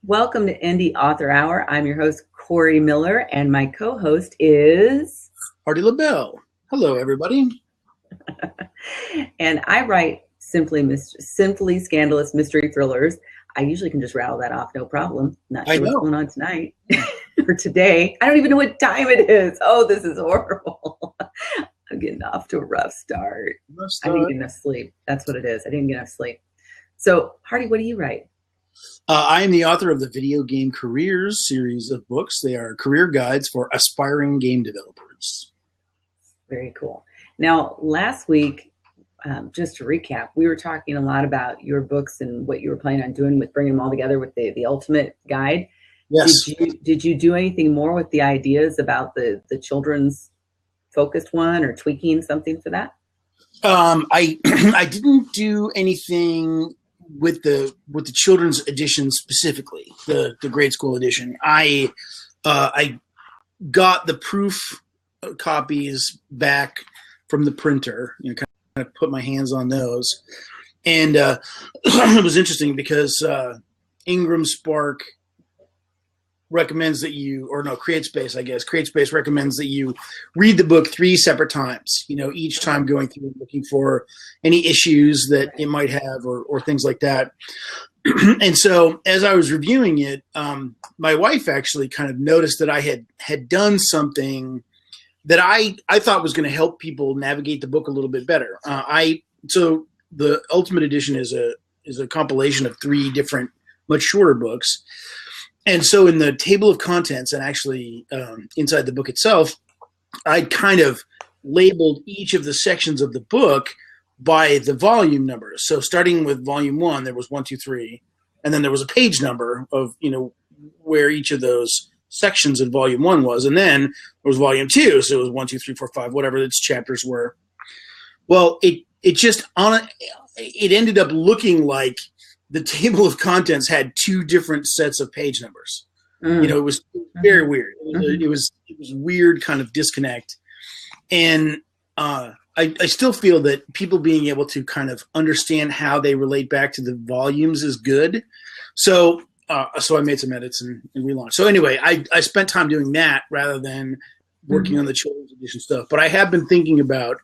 Welcome to Indie Author Hour. I'm your host, Corey Miller, and my co-host is... Artie LaBelle. Hello, everybody. And I write simply scandalous mystery thrillers. I usually can just rattle that off, no problem. Not sure what's going on tonight or today. I don't even know what time it is. Oh, this is horrible. I'm getting off to a rough start. I didn't get enough sleep. That's what it is. I didn't get enough sleep. So, Hardy, what do you write? I am the author of the Video Game Careers series of books. They are career guides for aspiring game developers. Very cool. Now, last week, just to recap, we were talking a lot about your books and what you were planning on doing with bringing them all together with the ultimate guide. Yes. Did you do anything more with the ideas about the children's focused one or tweaking something for that? I I didn't do anything with the children's edition specifically, the grade school edition. I got the proof copies back from the printer, kind of put my hands on those, and it was interesting because Ingram Spark recommends that CreateSpace recommends that you read the book 3 separate times, each time going through and looking for any issues that it might have or things like that. And so as I was reviewing it, my wife actually kind of noticed that I had done something that I thought was going to help people navigate the book a little bit better. So the Ultimate Edition is a compilation of 3 different, much shorter books. And so in the table of contents and actually inside the book itself, I kind of labeled each of the sections of the book by the volume numbers. So starting with volume 1, there was 1, 2, 3, and then there was a page number of, where each of those sections in volume 1 was. And then there was volume 2. So it was 1, 2, 3, 4, 5, whatever its chapters were. Well, it ended up looking like the table of contents had 2 different sets of page numbers. It was very weird. It was weird kind of disconnect. And I still feel that people being able to kind of understand how they relate back to the volumes is good. So I made some edits and relaunched. So anyway, I spent time doing that rather than working on the children's edition stuff. But I have been thinking about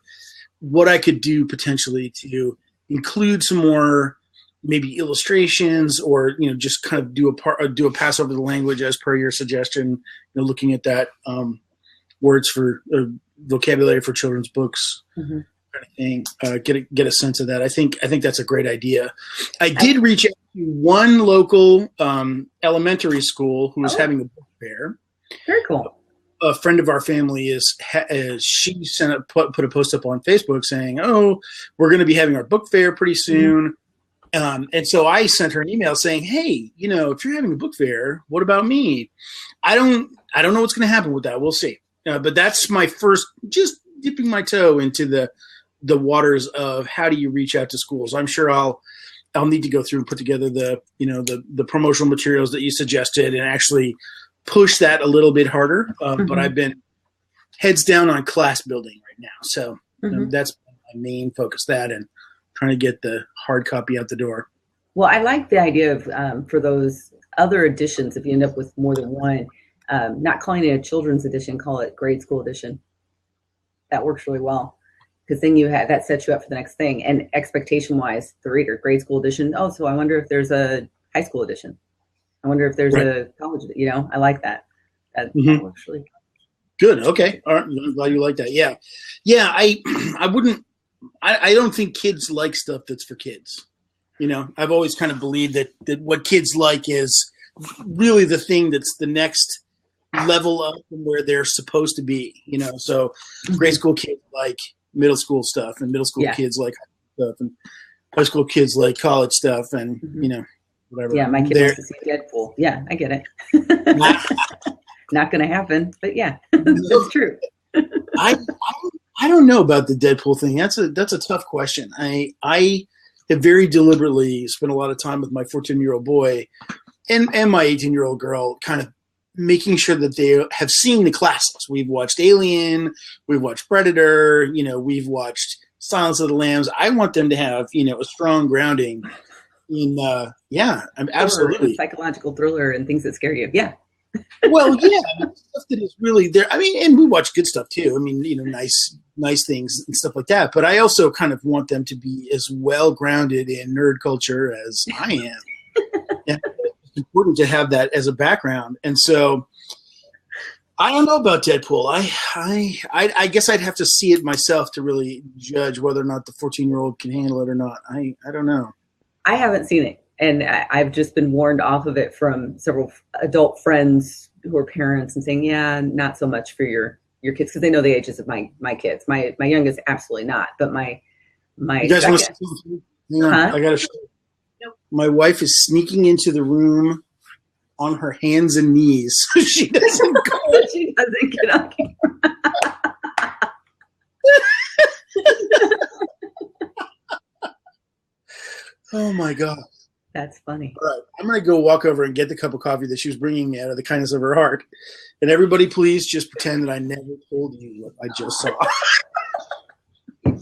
what I could do potentially to include some more maybe illustrations or, just kind of do a pass over the language as per your suggestion, looking at that words for vocabulary for children's books kind of thing, get a sense of that. I think that's a great idea. I did reach out to one local elementary school who was having a book fair. Very cool. A friend of our family she put a post up on Facebook saying, "Oh, we're going to be having our book fair pretty soon." And so I sent her an email saying, "Hey, if you're having a book fair, what about me? I don't know what's going to happen with that. We'll see." But that's my first, just dipping my toe into the waters of how do you reach out to schools. I'm sure I'll need to go through and put together the promotional materials that you suggested and actually push that a little bit harder. But I've been heads down on class building right now, so that's my main focus. That and trying to get the hard copy out the door. Well, I like the idea of for those other editions, if you end up with more than one, not calling it a children's edition, call it grade school edition. That works really well because then that sets you up for the next thing. And expectation-wise, the reader, grade school edition. Oh, so I wonder if there's a high school edition. I wonder if there's a college. I like that. That works really good. Okay, all right. I'm glad you like that. Yeah. I wouldn't. I don't think kids like stuff that's for kids. I've always kind of believed that what kids like is really the thing that's the next level up from where they're supposed to be. So grade school kids like middle school stuff, and middle school kids like stuff, and high school kids like college stuff, and whatever. Yeah, my kid wants to see Deadpool. Yeah, I get it. Not going to happen, but yeah, that's true. I don't know about the Deadpool thing. That's a tough question. I have very deliberately spent a lot of time with my 14-year-old boy and my 18-year-old girl, kind of making sure that they have seen the classics. We've watched Alien, we've watched Predator, we've watched Silence of the Lambs. I want them to have, a strong grounding I'm Horror and absolutely. psychological thriller and things that scare you. Yeah. Well, yeah, I mean, stuff that is really there. I mean, and we watch good stuff too. I mean, nice things and stuff like that. But I also kind of want them to be as well grounded in nerd culture as I am. And it's important to have that as a background. And so, I don't know about Deadpool. I guess I'd have to see it myself to really judge whether or not the 14-year-old can handle it or not. I don't know. I haven't seen it, and I've just been warned off of it from several adult friends who are parents and saying, yeah, not so much for your kids, because they know the ages of my kids. My youngest, absolutely not, but my You guys want to second, see? Hang on, huh? I gotta show you. My wife is sneaking into the room on her hands and knees. She doesn't go. She doesn't get on camera. Oh my god! That's funny. All right, I'm gonna go walk over and get the cup of coffee that she was bringing me out of the kindness of her heart. And everybody, please just pretend that I never told you what I just saw.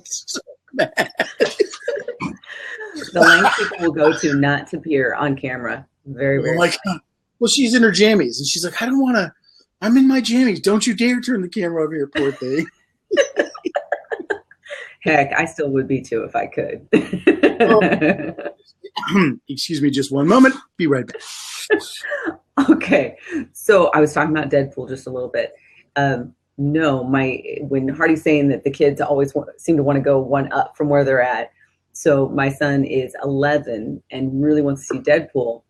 So mad. The length people will go to not to appear on camera. Very, very. Oh my god! Well, she's in her jammies, and she's like, "I don't want to. I'm in my jammies. Don't you dare turn the camera over here, poor thing." Heck, I still would be too if I could. Excuse me, just one moment. Be right back. Okay, so I was talking about Deadpool just a little bit. No, when Hardy's saying that the kids always seem to want to go one up from where they're at. So my son is 11 and really wants to see Deadpool,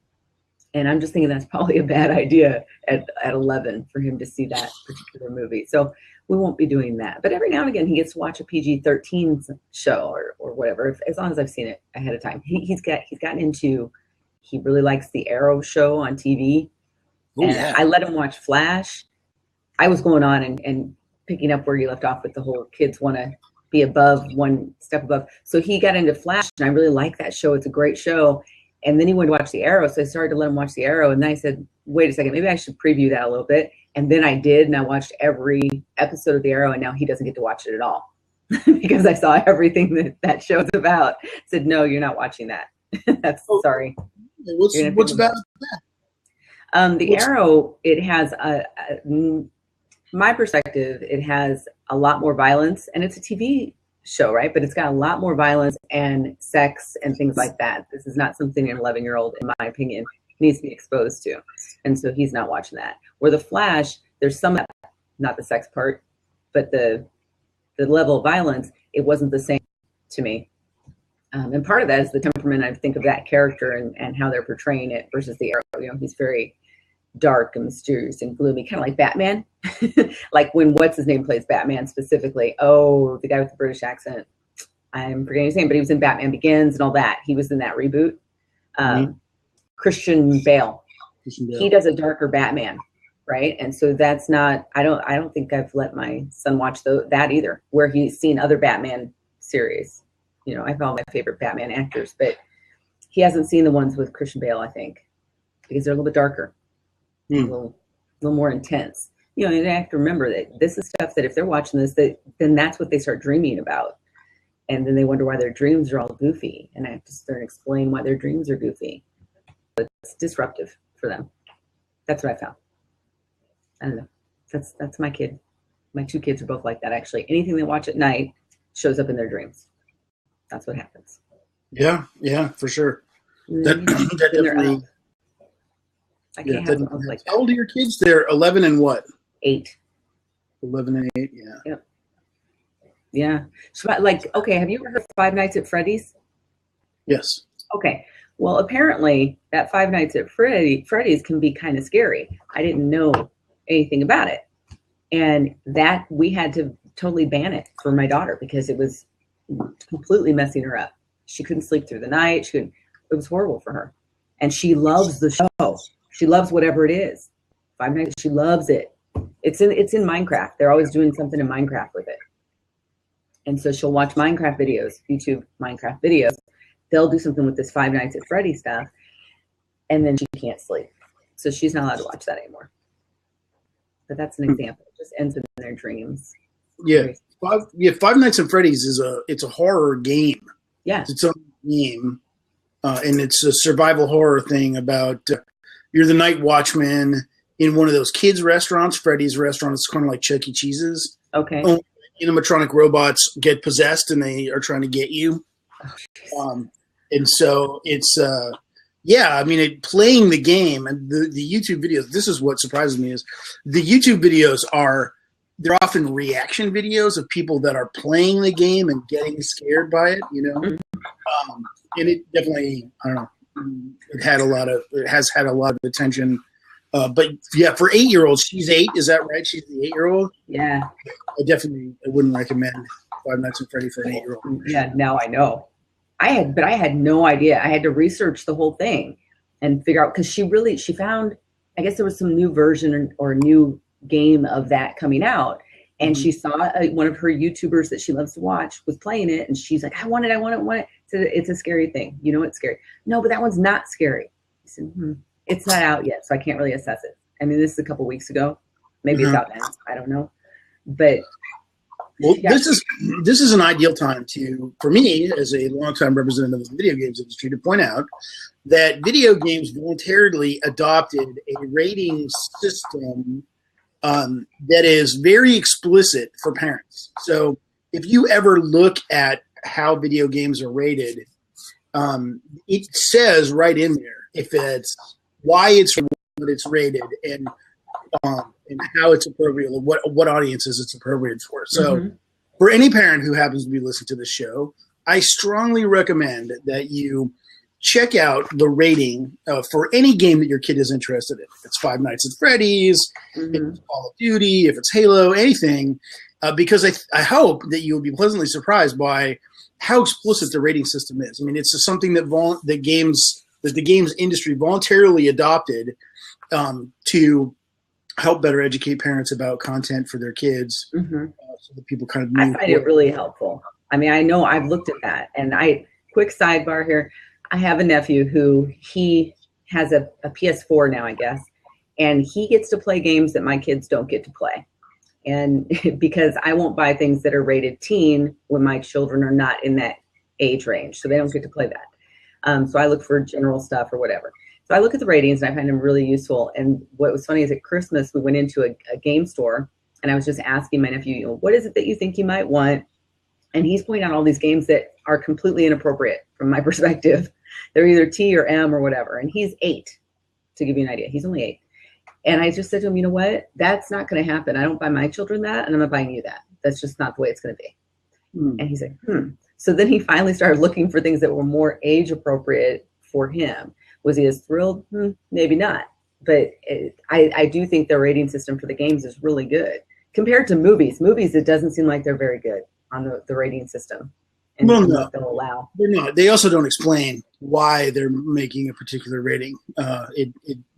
and I'm just thinking that's probably a bad idea at 11 for him to see that particular movie. So we won't be doing that. But every now and again, he gets to watch a PG-13 show or whatever, as long as I've seen it ahead of time. He's gotten into. He really likes the Arrow show on TV. Oh, And yeah. I let him watch Flash. I was going on and picking up where you left off with the whole kids want to be above, one step above. So he got into Flash, and I really like that show. It's a great show. And then he wanted to watch the Arrow, so I started to let him watch the Arrow. And then I said, wait a second, maybe I should preview that a little bit. And then I did, and I watched every episode of the Arrow, and now he doesn't get to watch it at all because I saw everything that show's about. I said, no, you're not watching that. That's sorry. What's bad? The Arrow, it has my perspective, it has a lot more violence, and it's a TV show, right? But it's got a lot more violence and sex and things like that. This is not something an 11-year-old, in my opinion, needs to be exposed to. And so he's not watching that. Where the Flash, there's some, not the sex part, but the level of violence, it wasn't the same to me. And part of that is the temperament, I think, of that character and how they're portraying it versus the Arrow. You know, he's very dark and mysterious and gloomy, kind of like Batman. Like when what's his name plays Batman specifically. Oh, the guy with the British accent. I'm forgetting his name, but he was in Batman Begins and all that. He was in that reboot. Christian Bale. He does a darker Batman, right? And so that's not. I don't think I've let my son watch that either. Where he's seen other Batman series. You know, I found my favorite Batman actors, but he hasn't seen the ones with Christian Bale, I think, because they're a little bit darker, a little more intense. You know, and I have to remember that this is stuff that if they're watching this, then that's what they start dreaming about. And then they wonder why their dreams are all goofy. And I have to start explaining why their dreams are goofy. But it's disruptive for them. That's what I found. I don't know. That's my kid. My two kids are both like that, actually. Anything they watch at night shows up in their dreams. That's what happens. Yeah, for sure. That definitely. I can't have them like that. How old are your kids? They're 11 and what? 8. 11 and 8. Yeah. Yep. Yeah. So, like, okay, have you ever heard of Five Nights at Freddy's? Yes. Okay. Well, apparently that Five Nights at Freddy's can be kind of scary. I didn't know anything about it, and that we had to totally ban it for my daughter because it was completely messing her up. She couldn't sleep through the night. It was horrible for her. And she loves the show. She loves whatever it is. Five Nights, she loves it. It's in Minecraft. They're always doing something in Minecraft with it. And so she'll watch Minecraft videos, YouTube Minecraft videos. They'll do something with this Five Nights at Freddy's stuff, and then she can't sleep. So she's not allowed to watch that anymore. But that's an example. It just ends in their dreams. Yeah. Five Nights at Freddy's it's a horror game. Yeah. It's its own game. and it's a survival horror thing about you're the night watchman in one of those kids' restaurants, Freddy's restaurant. It's kind of like Chuck E. Cheese's. Okay. Animatronic robots get possessed and they are trying to get you. And so it's, playing the game and the YouTube videos, this is what surprises me is the YouTube videos they're often reaction videos of people that are playing the game and getting scared by it, and it definitely, I don't know, it has had a lot of attention. But yeah, for 8-year-olds, she's 8. Is that right? She's the 8-year-old. Yeah. I wouldn't recommend Five Nights at Freddy for an 8-year-old. Yeah. Now I know. I had no idea. I had to research the whole thing and figure out, because she found, I guess there was some new version or new game of that coming out. And she saw one of her YouTubers that she loves to watch was playing it. And she's like, I want it. So it's a scary thing. It's scary. No, but that one's not scary. I said, it's not out yet, so I can't really assess it. I mean, this is a couple weeks ago. Maybe it's out now. I don't know. But this is an ideal time for me as a longtime representative of the video games industry to point out that video games voluntarily adopted a rating system that is very explicit for parents. So if you ever look at how video games are rated, it says right in there if it's why it's rated and how it's appropriate, what audiences it's appropriate for. So for any parent who happens to be listening to the show, I strongly recommend that you check out the rating for any game that your kid is interested in. If it's Five Nights at Freddy's, if it's Call of Duty, if it's Halo, anything, because I hope that you'll be pleasantly surprised by how explicit the rating system is. I mean, it's just something that the games industry voluntarily adopted to help better educate parents about content for their kids, so that people kind of I find it really helpful. I mean, I know I've looked at that, and quick sidebar here. I have a nephew who he has a PS4 now, I guess, and he gets to play games that my kids don't get to play. And because I won't buy things that are rated teen when my children are not in that age range, so they don't get to play that. So I look for general stuff or whatever. So I look at the ratings and I find them really useful. And what was funny is at Christmas, we went into a game store and I was just asking my nephew, what is it that you think you might want? And he's pointing out all these games that are completely inappropriate from my perspective. They're either T or M or whatever. And he's 8, to give you an idea. He's only 8. And I just said to him, you know what? That's not going to happen. I don't buy my children that, and I'm not buying you that. That's just not the way it's going to be. And he's like, So then he finally started looking for things that were more age appropriate for him. Was he as thrilled? Maybe not. But I do think their rating system for the games is really good. Compared to movies, it doesn't seem like they're very good on the rating system. And well, no, they'll allow. They're not. They also don't explain why they're making a particular rating.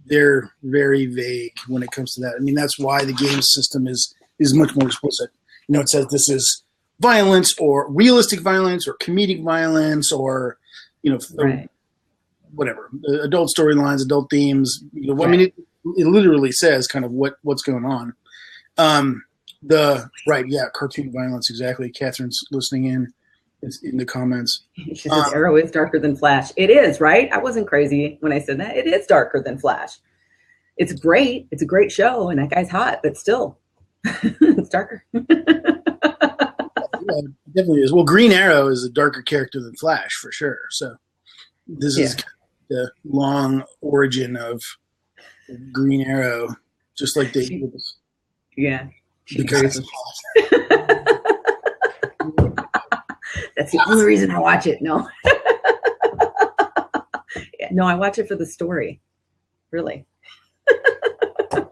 They're very vague when it comes to that. I mean, that's why the game system is much more explicit. It says this is violence or realistic violence or comedic violence or, Right. whatever, adult storylines, adult themes. Right. I mean, it literally says kind of what's going on. Cartoon violence, exactly. Catherine's listening in the comments. She says Arrow is darker than Flash. It is, right? I wasn't crazy when I said that. It is darker than Flash. It's great. It's a great show, and that guy's hot, but still, it's darker. Yeah, it definitely is. Well, Green Arrow is a darker character than Flash, for sure. So this is the long origin of Green Arrow, just like they did. Yeah. Because that's the only reason I watch it. No. No, I watch it for the story. Really. It's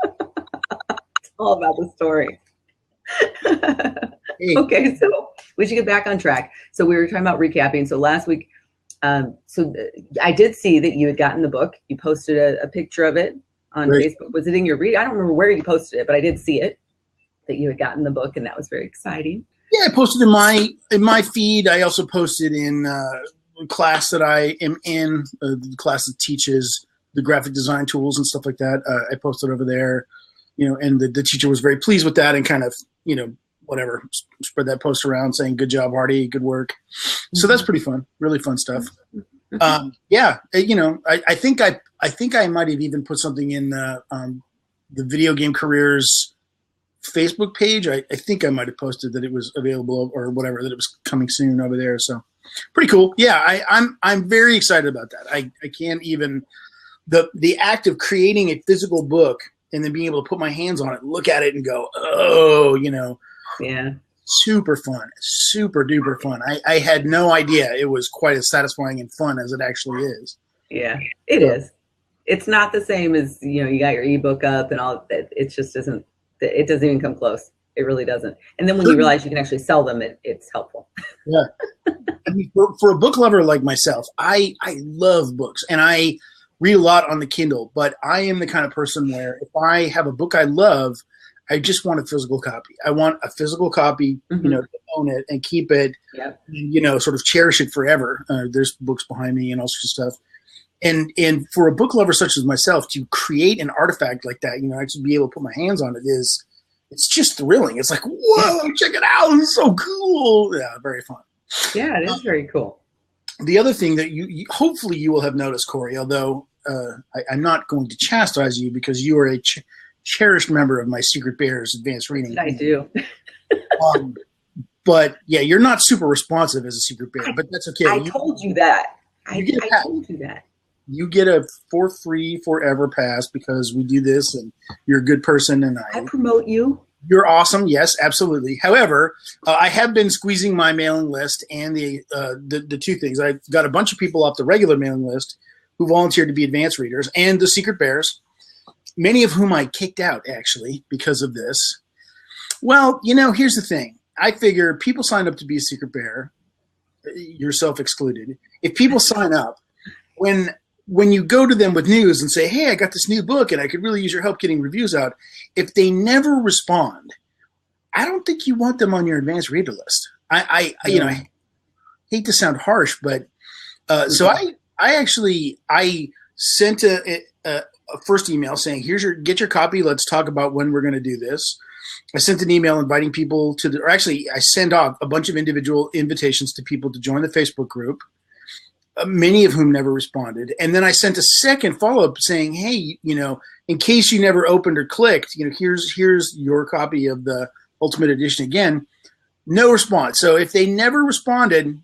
all about the story. Okay, so we should get back on track. So we were talking about recapping. So last week, I did see that you had gotten the book. You posted a picture of it on Facebook. Was it in your read? I don't remember where you posted it, but I did see it, that you had gotten the book, and that was very exciting. Yeah, I posted in my feed. I also posted in a class that I am in, the class that teaches the graphic design tools and stuff like that. I posted over there, and the teacher was very pleased with that and kind of, whatever, spread that post around saying, good job, Hardy, good work. So that's pretty fun, really fun stuff. Yeah, I think I might have even put something in the Video Game Careers Facebook page. I think I might have posted that it was available or whatever, that it was coming soon over there. So pretty cool. Yeah, I'm very excited about that. I can't even the act of creating a physical book and then being able to put my hands on it, look at it, and go, oh, Yeah. super fun, super duper fun. I had no idea it was quite as satisfying and fun as it actually is. Yeah, it is. It's not the same as, you got your ebook up and all that. It just isn't, it doesn't even come close. It really doesn't. And then when you realize you can actually sell them, it's helpful. Yeah. I mean, for a book lover like myself, I love books and I read a lot on the Kindle, but I am the kind of person where if I have a book I love, I just want a physical copy. I want a physical copy, to own it and keep it, and, sort of cherish it forever. There's books behind me and all sorts of stuff. And for a book lover such as myself, to create an artifact like that, actually be able to put my hands on it it's just thrilling. It's like, whoa, check it out. It's so cool. Yeah, very fun. Yeah, it is very cool. The other thing that you hopefully you will have noticed, Corey, although I'm not going to chastise you because you are a cherished member of my Secret Bears advanced reading. I do. But yeah, you're not super responsive as a Secret Bear, but that's okay. I told you that. I told you that. You get a for free forever pass because we do this and you're a good person and I promote you. You're awesome. Yes, absolutely. However, I have been squeezing my mailing list and the two things. I've got a bunch of people off the regular mailing list who volunteered to be advanced readers and the Secret Bears, many of whom I kicked out actually because of this. Well, here's the thing. I figure people sign up to be a Secret Bear, yourself excluded. If people sign up, when you go to them with news and say, hey, I got this new book and I could really use your help getting reviews out, if they never respond, I don't think you want them on your advanced reader list. I hate to sound harsh, but so I sent a first email saying, get your copy. Let's talk about when we're going to do this. I sent an email inviting people I sent off a bunch of individual invitations to people to join the Facebook group. Many of whom never responded. And then I sent a second follow-up saying, hey, in case you never opened or clicked, here's your copy of the Ultimate Edition again. No response. So if they never responded,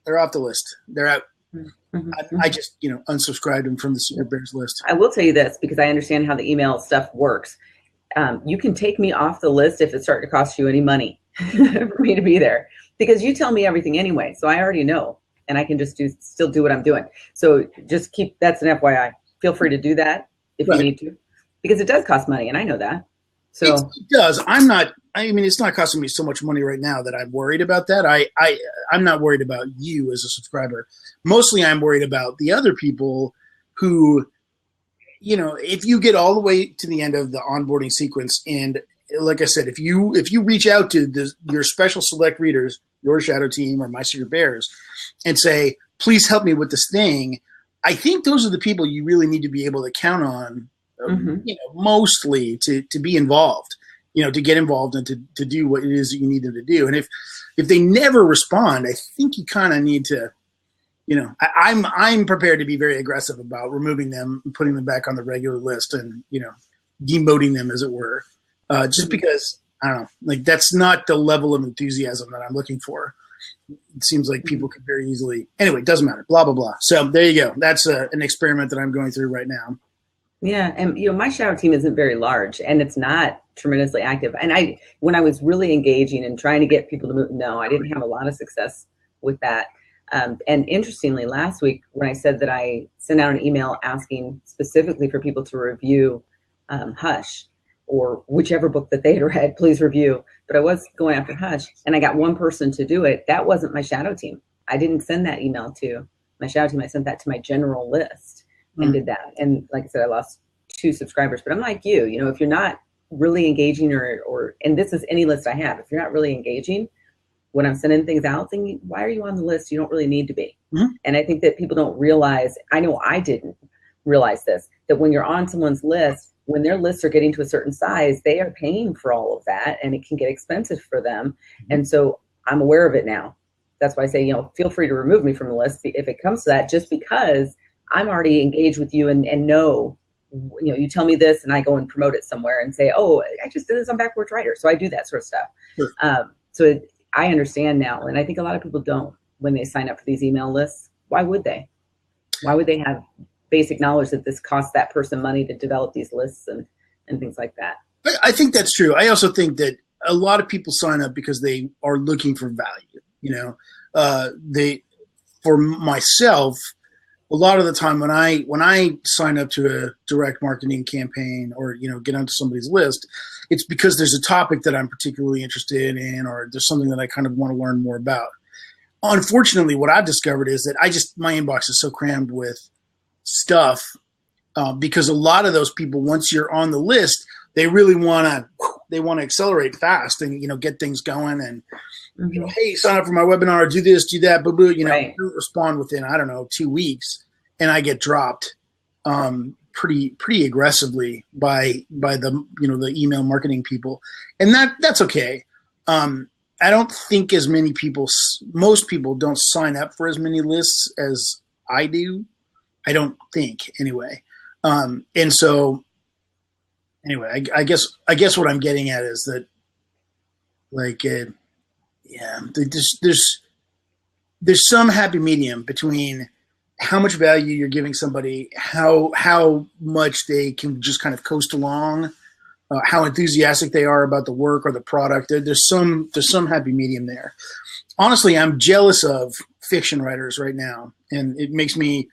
they're off the list. They're out. Mm-hmm. I just, unsubscribed them from the Secret Bears list. I will tell you this because I understand how the email stuff works. You can take me off the list if it's starting to cost you any money for me to be there because you tell me everything anyway. So I already know. And I can just still do what I'm doing. So just that's an FYI. Feel free to do that if you need to, because it does cost money, and I know that. So it does. It's not costing me so much money right now that I'm worried about that. I'm not worried about you as a subscriber. Mostly I'm worried about the other people who, if you get all the way to the end of the onboarding sequence, and like I said, if you reach out to your special select readers, your Shadow Team or my Secret Bears, and say, please help me with this thing, I think those are the people you really need to be able to count on, mostly to be involved, to get involved and to do what it is that you need them to do. And if they never respond, I think you kind of need to, I'm prepared to be very aggressive about removing them and putting them back on the regular list and, demoting them, as it were, just because, I don't know, like that's not the level of enthusiasm that I'm looking for. It seems like people could very easily. Anyway, it doesn't matter. Blah, blah, blah. So there you go. That's an experiment that I'm going through right now. Yeah. And, my Shadow Team isn't very large and it's not tremendously active. And when I was really engaging and trying to get people to move, no, I didn't have a lot of success with that. And interestingly, last week when I said that I sent out an email asking specifically for people to review Hush, or whichever book that they had read, please review. But I was going after Hush, and I got one person to do it. That wasn't my Shadow Team. I didn't send that email to my Shadow Team. I sent that to my general list and did that. And like I said, I lost 2 subscribers. But I'm like you, if you're not really engaging and this is any list I have, if you're not really engaging when I'm sending things out, then why are you on the list? You don't really need to be. Mm-hmm. And I think that people don't realize, I know I didn't realize this, that when you're on someone's list, when their lists are getting to a certain size, they are paying for all of that and it can get expensive for them. Mm-hmm. And so I'm aware of it now. that's why I say, feel free to remove me from the list if it comes to that, just because I'm already engaged with you and know, you tell me this and I go and promote it somewhere and say, oh, I just did this on Back Porch Writer. So I do that sort of stuff. Sure. I understand now. And I think a lot of people don't when they sign up for these email lists. Why would they? Why would they have basic knowledge that this costs that person money to develop these lists and things like that? I think that's true. I also think that a lot of people sign up because they are looking for value. For myself, a lot of the time when I sign up to a direct marketing campaign or, get onto somebody's list, it's because there's a topic that I'm particularly interested in, or there's something that I kind of want to learn more about. Unfortunately, what I've discovered is that my inbox is so crammed with stuff because a lot of those people, once you're on the list, they really want to accelerate fast and, get things going and, hey, sign up for my webinar, do this, do that, blah, blah, right. Don't respond within, 2 weeks, and I get dropped pretty aggressively by the, the email marketing people. And that's okay. I don't think most people don't sign up for as many lists as I do. I don't think anyway. And so anyway, I guess what I'm getting at is that there's some happy medium between how much value you're giving somebody, how much they can just kind of coast along, how enthusiastic they are about the work or the product. There's some happy medium there. Honestly, I'm jealous of fiction writers right now, and it makes me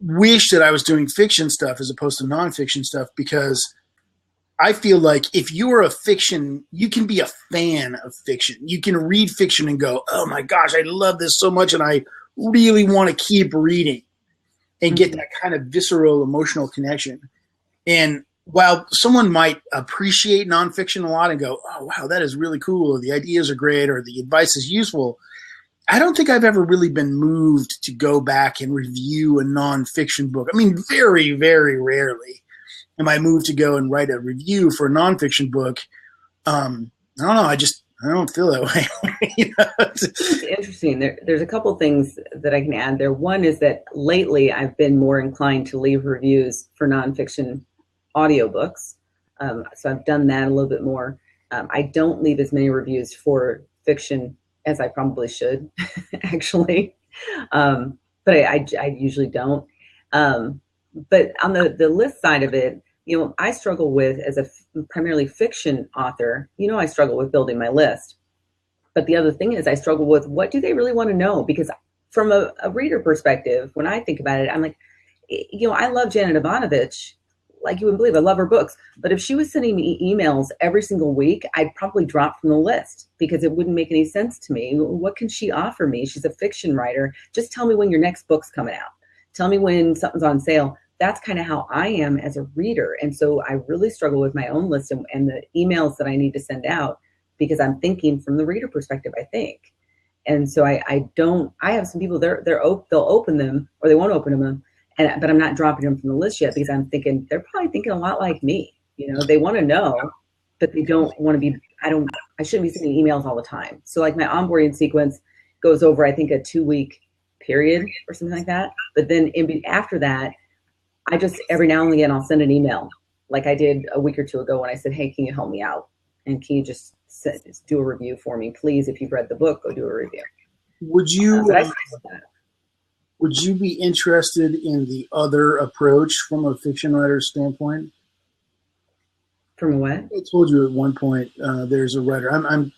wish that I was doing fiction stuff as opposed to nonfiction stuff, because I feel like if you are a fiction, you can be a fan of fiction. You can read fiction and go, oh my gosh, I love this so much, and I really want to keep reading and get that kind of visceral emotional connection. And while someone might appreciate nonfiction a lot and go, oh, wow, that is really cool, or the ideas are great, or the advice is useful, I don't think I've ever really been moved to go back and review a nonfiction book. I mean, very, very rarely am I moved to go and write a review for a nonfiction book. I don't know. I don't feel that way. It's interesting. There's a couple things that I can add there. One is that lately I've been more inclined to leave reviews for nonfiction audiobooks. So I've done that a little bit more. I don't leave as many reviews for fiction as I probably should, actually. But I usually don't. But on the list side of it, I struggle with, as a primarily fiction author, I struggle with building my list. But the other thing is I struggle with, what do they really want to know? Because from a reader perspective, when I think about it, I'm like, I love Janet Ivanovich, like you wouldn't believe. I love her books. But if she was sending me emails every single week, I'd probably drop from the list because it wouldn't make any sense to me. What can she offer me? She's a fiction writer. Just tell me when your next book's coming out. Tell me when something's on sale. That's kind of how I am as a reader. And so I really struggle with my own list and the emails that I need to send out, because I'm thinking from the reader perspective, I think. And so I have some people, they'll open them, or they won't open them, but I'm not dropping them from the list yet, because I'm thinking they're probably thinking a lot like me. They want to know, but they don't want to be, I shouldn't be sending emails all the time. So like my onboarding sequence goes over, I think, a 2-week period or something like that. But then after that, I just, every now and again, I'll send an email, like I did a week or two ago when I said, hey, can you help me out? And can you just do a review for me, please? If you've read the book, go do a review. Would you be interested in the other approach from a fiction writer's standpoint? From what? I told you at one point, there's a writer. I'm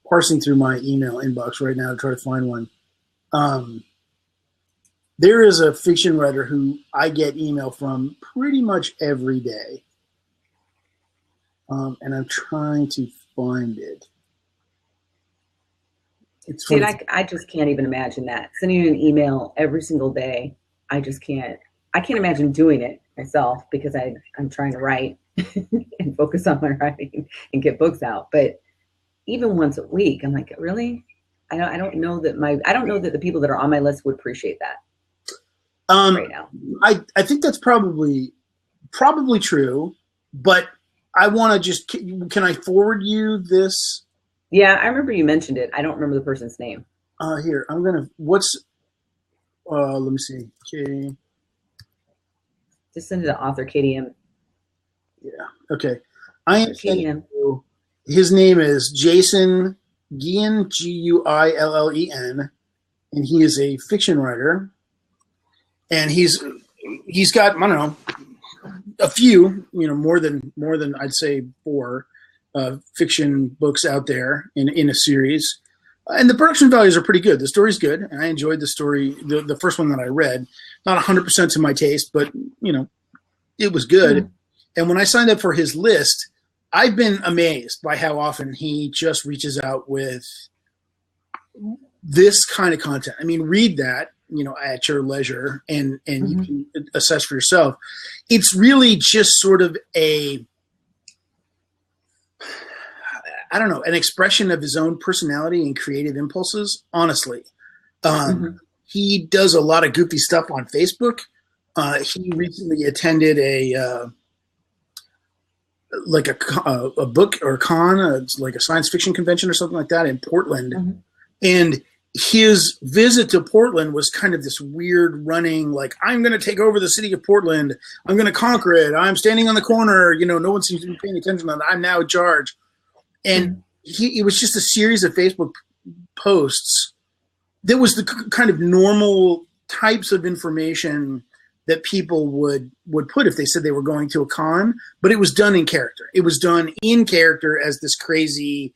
parsing through my email inbox right now to try to find one. There is a fiction writer who I get email from pretty much every day. And I'm trying to find it. Dude, I just can't even imagine that. Sending you an email every single day, I just can't. I can't imagine doing it myself, because I'm trying to write and focus on my writing and get books out. But even once a week, I'm like, really? I don't know that the people that are on my list would appreciate that. Right now. I think that's probably true, but I want to can I forward you this? Yeah, I remember you mentioned it. I don't remember the person's name. Here, let me see. Okay. Just send it to author KDM. Yeah. Okay. I am KDM. His name is Jason Guillen, Guillen, and he is a fiction writer. And he's got, I don't know, a few, more than I'd say 4 fiction books out there in a series. And the production values are pretty good. The story's good, and I enjoyed the story, the first one that I read. Not 100% to my taste, but, it was good. Mm-hmm. And when I signed up for his list, I've been amazed by how often he just reaches out with this kind of content. I mean, read that, at your leisure, and mm-hmm. you can assess for yourself. It's really just sort of an expression of his own personality and creative impulses, honestly. Mm-hmm. He does a lot of goofy stuff on Facebook. He recently attended a book or con, like a science fiction convention or something like that in Portland. Mm-hmm. And his visit to Portland was kind of this weird running, like, I'm going to take over the city of Portland. I'm going to conquer it. I'm standing on the corner. No one seems to be paying attention to that. I'm now in charge. And it was just a series of Facebook posts that was the kind of normal types of information that people would put if they said they were going to a con, but it was done in character. It was done in character as this crazy,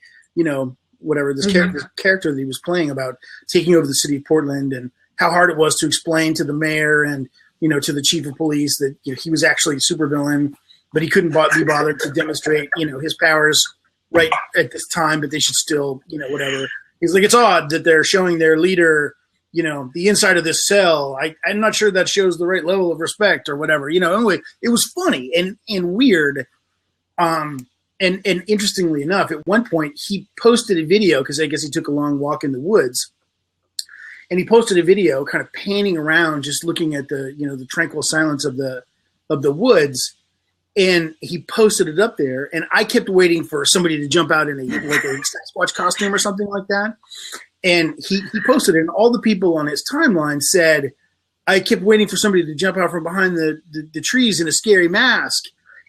whatever, this mm-hmm. character that he was playing about taking over the city of Portland, and how hard it was to explain to the mayor and, to the chief of police that he was actually a supervillain, but he couldn't be bothered to demonstrate, his powers right at this time, but they should still, whatever. He's like, it's odd that they're showing their leader, the inside of this cell. I'm not sure that shows the right level of respect or whatever. Anyway, it was funny and weird. And interestingly enough, at one point he posted a video, because I guess he took a long walk in the woods, and he posted a video kind of panning around, just looking at the tranquil silence of the woods. And he posted it up there, and I kept waiting for somebody to jump out in a Sasquatch costume or something like that. And he posted it, and all the people on his timeline said, I kept waiting for somebody to jump out from behind the trees in a scary mask.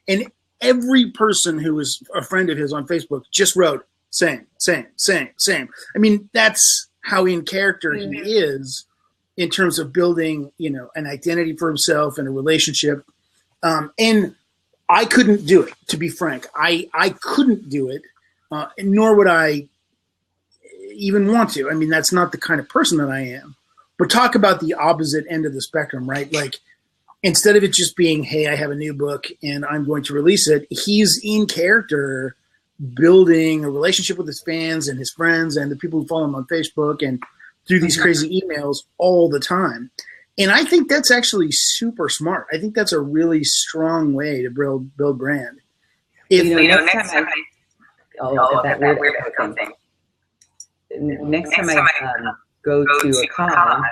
And every person who was a friend of his on Facebook just wrote, same. I mean, that's how in character he is in terms of building, an identity for himself and a relationship. And I couldn't do it, to be frank. I couldn't do it, nor would I even want to. I mean, that's not the kind of person that I am. But talk about the opposite end of the spectrum, right? Like, instead of it just being, hey, I have a new book and I'm going to release it, he's in character building a relationship with his fans and his friends and the people who follow him on Facebook and through these crazy emails all the time. And I think that's actually super smart. I think that's a really strong way to build brand. Next time I go to a con,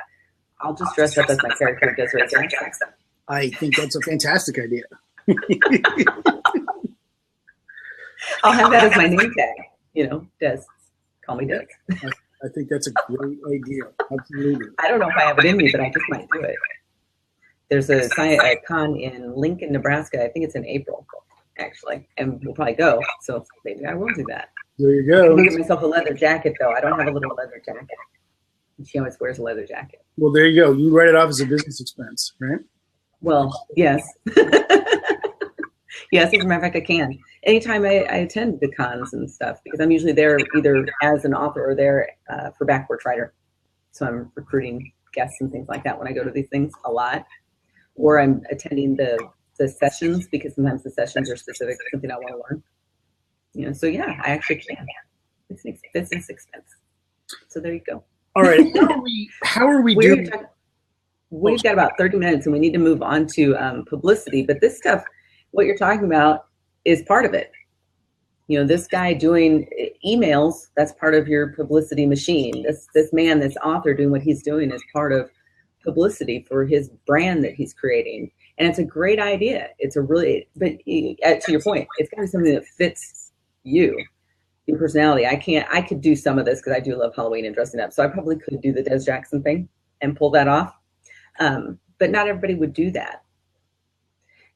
I'll just dress up as my character, Desiree Jackson. I think that's a fantastic idea. I'll have that as my name tag. Des. Call me Des. I think that's a great idea. Absolutely. I don't know if I have it in me, but I just might do it. There's a con in Lincoln, Nebraska. I think it's in April, actually, and we'll probably go. So maybe I will do that. There you go. I'm gonna get myself a leather jacket, though. I don't have a little leather jacket. She always wears a leather jacket. Well, there you go. You write it off as a business expense, right? Well, yes. Yes, as a matter of fact, I can. Anytime I attend the cons and stuff, because I'm usually there either as an author or there for Backwards Writer. So I'm recruiting guests and things like that when I go to these things a lot. Or I'm attending the sessions, because sometimes the sessions are specific to something I want to learn. So yeah, I actually can. It's an business expense. So there you go. All right. How are we doing? We've got about 30 minutes and we need to move on to publicity. But this stuff, what you're talking about, is part of it. This guy doing emails, that's part of your publicity machine. This man, this author doing what he's doing is part of publicity for his brand that he's creating. And it's a great idea. It's a really, but to your point, it's got to be something that fits you. your personality. I could do some of this because I do love Halloween and dressing up. So I probably could do the Des Jackson thing and pull that off. But not everybody would do that.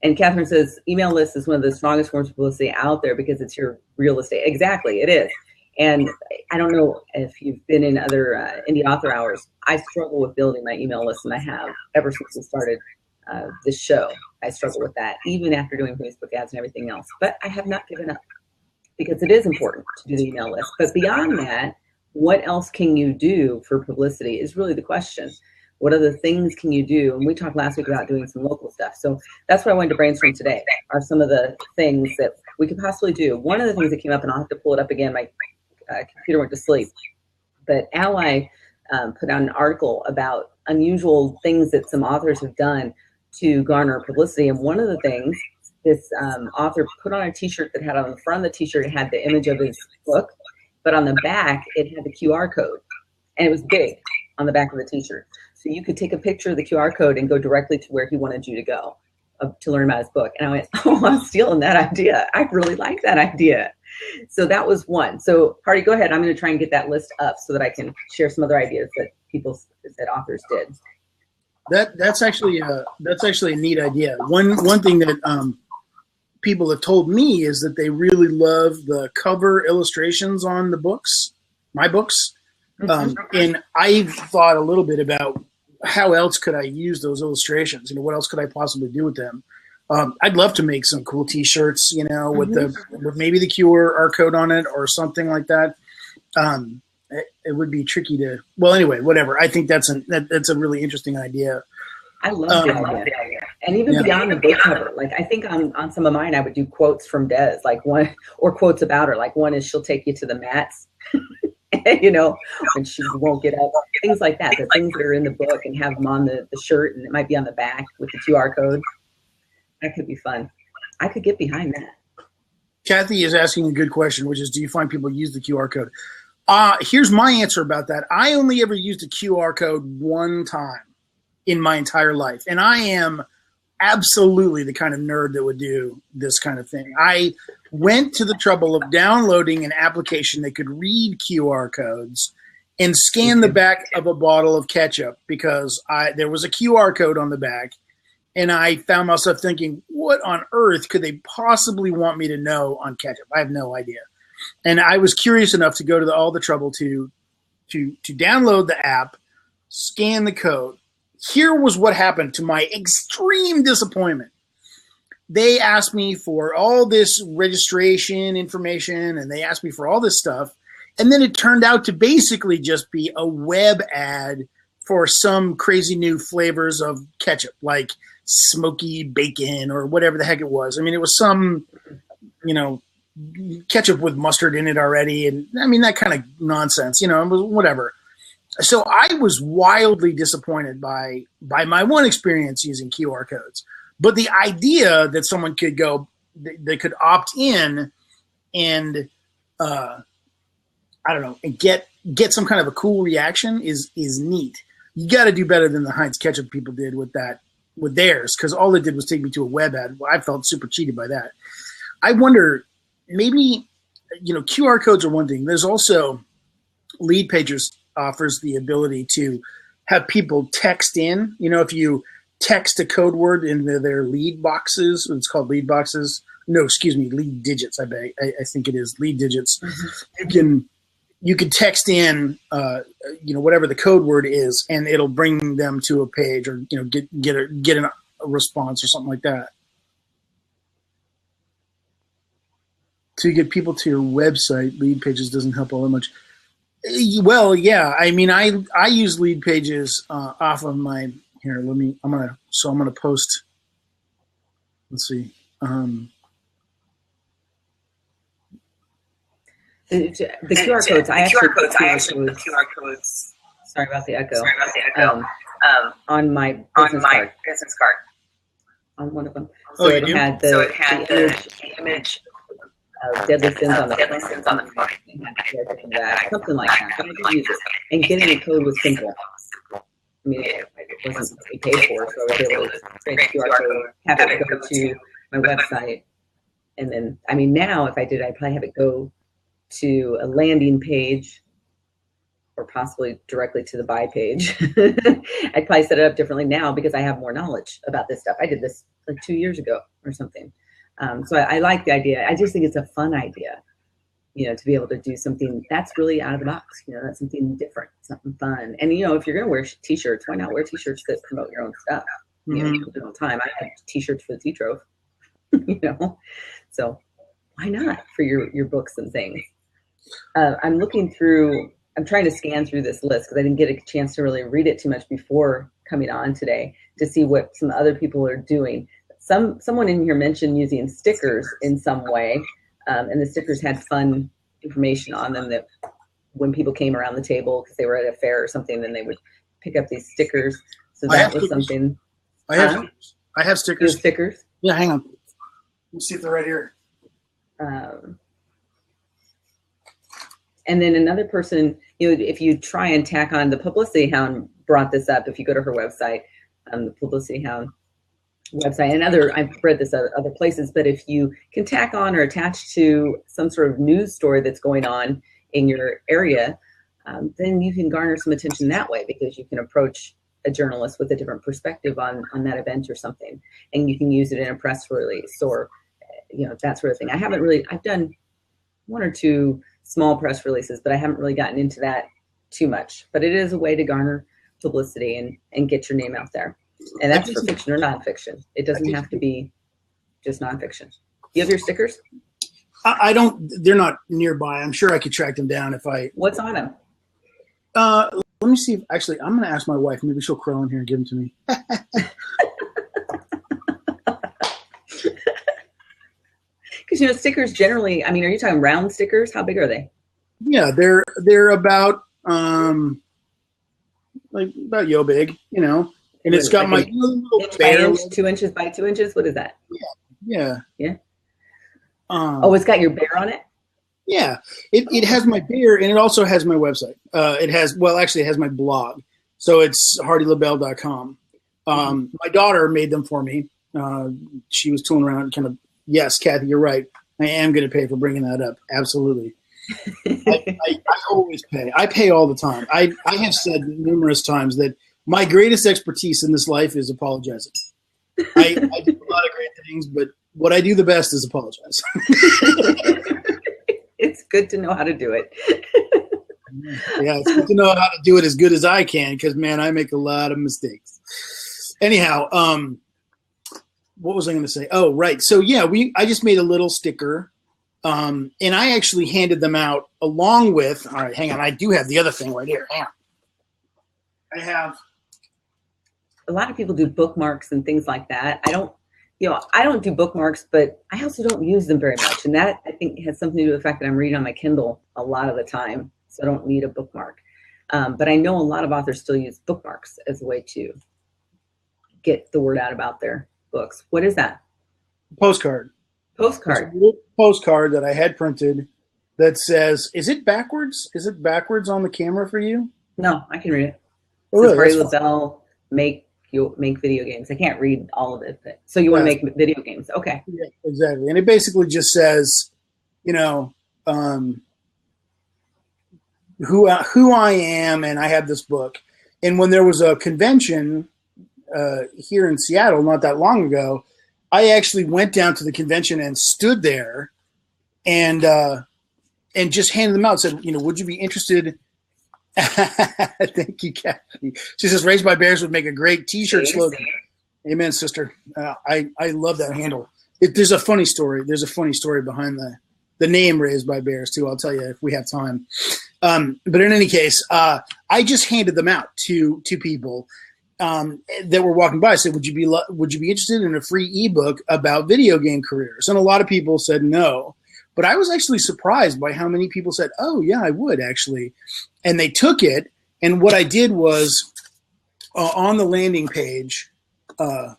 And Catherine says, email list is one of the strongest forms of publicity out there because it's your real estate. Exactly, it is. And I don't know if you've been in other indie author hours. I struggle with building my email list, and I have ever since we started this show. I struggle with that, even after doing Facebook ads and everything else. But I have not given up because it is important to do the email list. But beyond that, what else can you do for publicity is really the question. What other things can you do? And we talked last week about doing some local stuff. So that's what I wanted to brainstorm today, are some of the things that we could possibly do. One of the things that came up, and I'll have to pull it up again, my computer went to sleep, but Ally put out an article about unusual things that some authors have done to garner publicity. And one of the things, this author put on a t-shirt that had on the front of the t-shirt, it had the image of his book, but on the back, it had the QR code. And it was big on the back of the t-shirt. So you could take a picture of the QR code and go directly to where he wanted you to go to learn about his book. And I went, oh, I'm stealing that idea. I really like that idea. So that was one. So Hardy, go ahead. I'm going to try and get that list up so that I can share some other ideas that authors did. That's actually a neat idea. One thing that people have told me is that they really love the cover illustrations on the books, my books. And I've thought a little bit about how else could I use those illustrations? What else could I possibly do with them? I'd love to make some cool T-shirts, with maybe the QR code on it or something like that. It would be tricky to. Well, anyway, whatever. I think that's a really interesting idea. I love the idea. And even beyond the book cover, like I think on some of mine, I would do quotes from Des, like one, or quotes about her. Like one is, she'll take you to the mats. And she won't get up, things like that. The things that are in the book, and have them on the shirt, and it might be on the back with the QR code. That could be fun. I could get behind that. Kathy is asking a good question, which is, do you find people use the QR code? Here's my answer about that. I only ever used a QR code one time in my entire life, and I am absolutely the kind of nerd that would do this kind of thing. I went to the trouble of downloading an application that could read QR codes and scan the back of a bottle of ketchup because there was a QR code on the back, and I found myself thinking, what on earth could they possibly want me to know on ketchup? I have no idea. And I was curious enough to go to all the trouble to download the app, scan the code. Here was what happened to my extreme disappointment. They asked me for all this registration information, and they asked me for all this stuff. And then it turned out to basically just be a web ad for some crazy new flavors of ketchup, like smoky bacon or whatever the heck it was. I mean, it was some, ketchup with mustard in it already. And I mean, that kind of nonsense, it was whatever. So I was wildly disappointed by my one experience using QR codes. But the idea that someone could go, they could opt in and, I don't know, and get some kind of a cool reaction is neat. You got to do better than the Heinz ketchup people did with theirs, because all it did was take me to a web ad. I felt super cheated by that. I wonder, maybe, QR codes are one thing. There's also Lead Pages offers the ability to have people text in. If you text a code word into their lead boxes, it's called lead boxes. No, excuse me, lead digits. I think it is lead digits. Mm-hmm. You can text in, whatever the code word is, and it'll bring them to a page, or get a response or something like that. To get people to your website, Lead Pages doesn't help all that much. Well, yeah. I mean, I use Lead Pages off of my here. I'm gonna post. Let's see. The QR codes. I actually put the QR codes. Sorry about the echo. On my business card. On one of them. So it had the image of Deadly Sins on the front. Something like that. But I didn't use it. And getting the code was simple. I mean, it wasn't paid for, so I was able to create the QR code, have it go to my website, and then, I mean, now if I did, I'd probably have it go to a landing page, or possibly directly to the buy page. I'd probably set it up differently now because I have more knowledge about this stuff. I did this like 2 years ago or something. So I like the idea. I just think it's a fun idea, to be able to do something that's really out of the box. That's something different, something fun. And, if you're going to wear t-shirts, why not wear t-shirts that promote your own stuff? All the time. I had t-shirts for the Tea Trove, so why not for your books and things? I'm trying to scan through this list because I didn't get a chance to really read it too much before coming on today to see what some other people are doing. Someone in here mentioned using stickers in some way, and the stickers had fun information on them that when people came around the table because they were at a fair or something, then they would pick up these stickers. So that was something. I have stickers. Stickers? Yeah, hang on. Let's see if they're right here. And then another person, if you try and tack on, the Publicity Hound brought this up. If you go to her website, the Publicity Hound website, and I've read this at other places, but if you can tack on or attach to some sort of news story that's going on in your area, then you can garner some attention that way because you can approach a journalist with a different perspective on that event or something, and you can use it in a press release or that sort of thing. I've done one or two small press releases, but I haven't really gotten into that too much. But it is a way to garner publicity and get your name out there. And that's for fiction or nonfiction. It doesn't have to be just nonfiction. You have your stickers? I don't. They're not nearby. I'm sure I could track them down if I. What's on them? Let me see. Actually, I'm going to ask my wife. Maybe she'll crawl in here and give them to me. Because stickers generally. I mean, are you talking round stickers? How big are they? Yeah, they're about about yo big, and it's got my little bear. 2 inches by 2 inches. What is that? Yeah. It's got your bear on it. Yeah, it has my bear, and it also has my website. It has my blog, so it's hardylabelle.com. My daughter made them for me. She was tooling around, kind of. Yes, Kathy, you're right. I am going to pay for bringing that up. Absolutely. I always pay. I pay all the time. I have said numerous times that my greatest expertise in this life is apologizing. I do a lot of great things, but what I do the best is apologize. It's good to know how to do it. Yeah, it's good to know how to do it as good as I can because, man, I make a lot of mistakes. Anyhow, what was I going to say? Oh, right. So, yeah, I just made a little sticker, and I actually handed them out along with – all right, hang on. I do have the other thing right here. Hang on. I have – a lot of people do bookmarks and things like that. I don't do bookmarks, but I also don't use them very much. And that, I think, has something to do with the fact that I'm reading on my Kindle a lot of the time, so I don't need a bookmark. But I know a lot of authors still use bookmarks as a way to get the word out about their books. What is that? Postcard. Postcard. It's a little postcard that I had printed that says, is it backwards? Is it backwards on the camera for you? No, I can read it. Oh, It says really? Hardy LaBelle, make video games. I can't read all of it, but so you want to make video games. Okay. Yeah, exactly. And it basically just says, who I am, and I have this book. And when there was a convention here in Seattle not that long ago, I actually went down to the convention and stood there and just handed them out and said, would you be interested? Thank you, Kathy. She says, Raised by Bears would make a great T-shirt slogan. Amen, sister. I love that handle. There's a funny story. There's a funny story behind the name Raised by Bears, too. I'll tell you if we have time. But in any case, I just handed them out to people that were walking by. I said, would you be interested in a free ebook about video game careers? And a lot of people said no. But I was actually surprised by how many people said, oh, yeah, I would actually. And they took it. And what I did was on the landing page that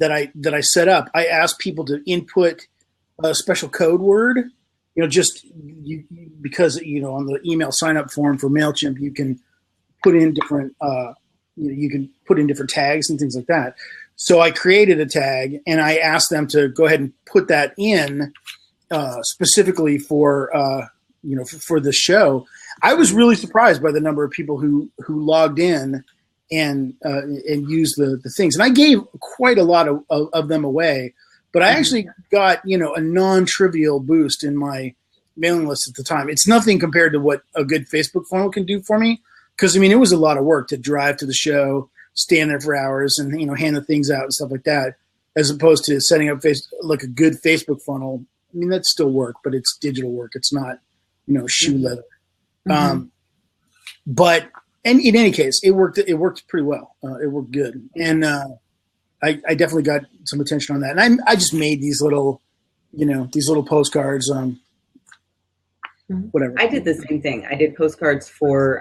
I set up, I asked people to input a special code word, because on the email sign up form for MailChimp, you can put in different different tags and things like that. So I created a tag and I asked them to go ahead and put that in. specifically for for the show, I was really surprised by the number of people who logged in and used the things. And I gave quite a lot of them away, but I actually got a non-trivial boost in my mailing list at the time. It's nothing compared to what a good Facebook funnel can do for me, because it was a lot of work to drive to the show, stand there for hours, and hand the things out and stuff like that, as opposed to setting up like a good Facebook funnel. That's still work, but it's digital work. It's not shoe leather. But in any case, it worked pretty well. It worked good, and I definitely got some attention on that. And I just made these little postcards. Whatever. I did the same thing. I did postcards for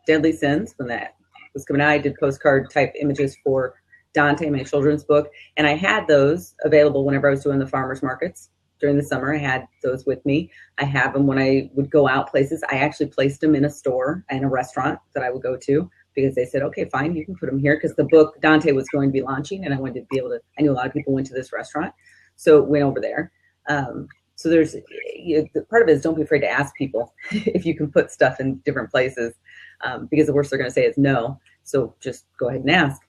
Deadly Sins when that was coming out. I did postcard type images for Dante, my children's book, and I had those available whenever I was doing the farmers markets during the summer. I had those with me. I have them when I would go out places. I actually placed them in a store and a restaurant that I would go to, because they said, okay, fine, you can put them here, because the book Dante was going to be launching, and I wanted to be able to. I knew a lot of people went to this restaurant, so went over there. So there's the part of it is, don't be afraid to ask people if you can put stuff in different places, because the worst they're going to say is no. So just go ahead and ask.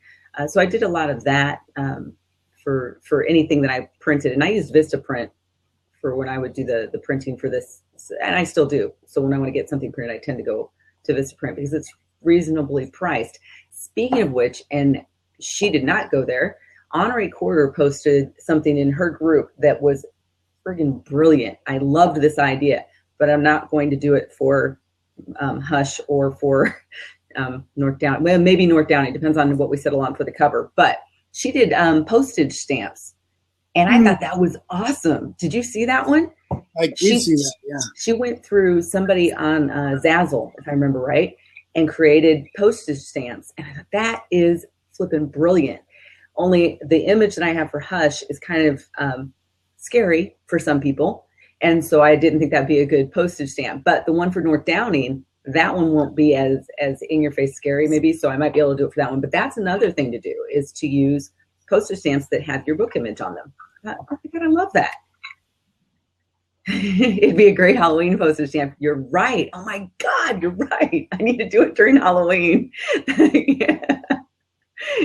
So I did a lot of that for anything that I printed, and I used Vistaprint for when I would do the printing for this, and I still do. So when I want to get something printed, I tend to go to Vistaprint because it's reasonably priced. Speaking of which, and she did not go there, Honorée Corder posted something in her group that was friggin' brilliant. I loved this idea, but I'm not going to do it for Hush or for North Downey. Well, maybe North Downey, depends on what we settle on for the cover. But she did postage stamps, and I thought that was awesome. Did you see that one? I did see that, yeah. She went through somebody on Zazzle, if I remember right, and created postage stamps. And I thought, that is flipping brilliant. Only the image that I have for Hush is kind of scary for some people. And so I didn't think that'd be a good postage stamp. But the one for North Downing, that one won't be as in-your-face scary maybe. So I might be able to do it for that one. But that's another thing to do, is to use postage stamps that have your book image on them. Oh my God, I love that. It'd be a great Halloween postage stamp. You're right. Oh my God, you're right. I need to do it during Halloween. Yeah.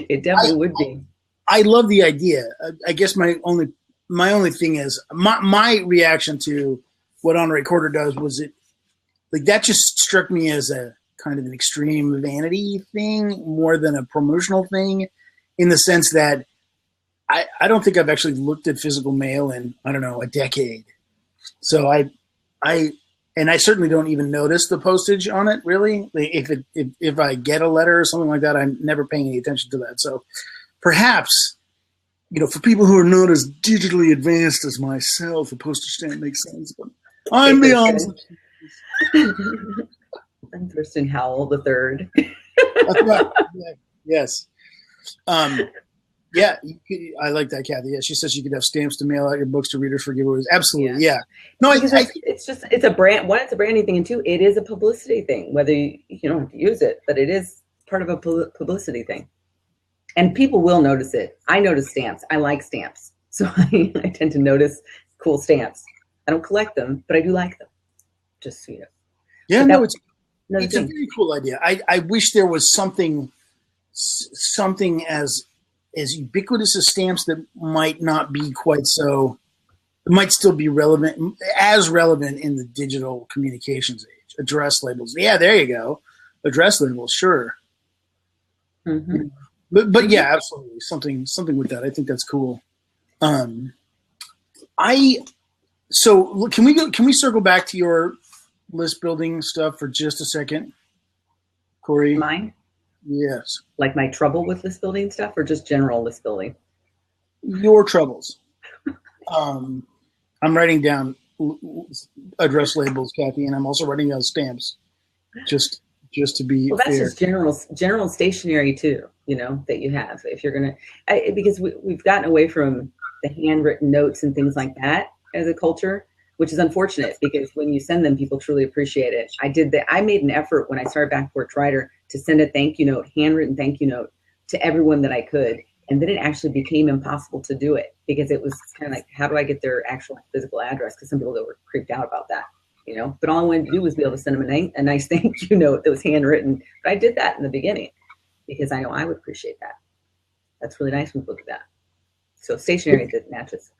It definitely would be. I love the idea. I guess my only thing is my reaction to what Honorée Corder does was that just struck me as a kind of an extreme vanity thing more than a promotional thing, in the sense that I don't think I've actually looked at physical mail in, I don't know, a decade. So I certainly don't even notice the postage on it, really. If I get a letter or something like that, I'm never paying any attention to that. So perhaps, for people who are not as digitally advanced as myself, a postage stamp makes sense. But I'm beyond. I'm Thurston Howell the third. That's right. Yeah. Yes. Yeah, I like that, Kathy. Yeah, she says you could have stamps to mail out your books to readers for giveaways. Absolutely, yeah. No, it's a brand. One, it's a branding thing, and two, it is a publicity thing. Whether you don't have to use it, but it is part of a publicity thing, and people will notice it. I notice stamps. I like stamps, so I tend to notice cool stamps. I don't collect them, but I do like them. Just so you know. Yeah, no, it's a very cool idea. I wish there was something as ubiquitous as stamps that might not be quite so, might still be relevant in the digital communications age. Address labels. Yeah, there you go. Address labels, sure. Mm-hmm. But yeah, absolutely. Something with that. I think that's cool. So can we circle back to your list building stuff for just a second, Corey? Mine? Yes. Like my trouble with list building stuff, or just general list building? Your troubles. I'm writing down address labels, Kathy, and I'm also writing down stamps, just to be well, that's fair. Just general stationery too, that you have. If you're going to, because we've gotten away from the handwritten notes and things like that as a culture, which is unfortunate, because when you send them, people truly appreciate it. I made an effort when I started Back Porch Writer to send a thank you note, handwritten thank you note, to everyone that I could. And then it actually became impossible to do it because it was kind of like, how do I get their actual physical address? Because some people that were creeped out about that, you know. But all I wanted to do was be able to send them a nice thank you note that was handwritten. But I did that in the beginning because I know I would appreciate that. That's really nice when people do that. So stationery that matches.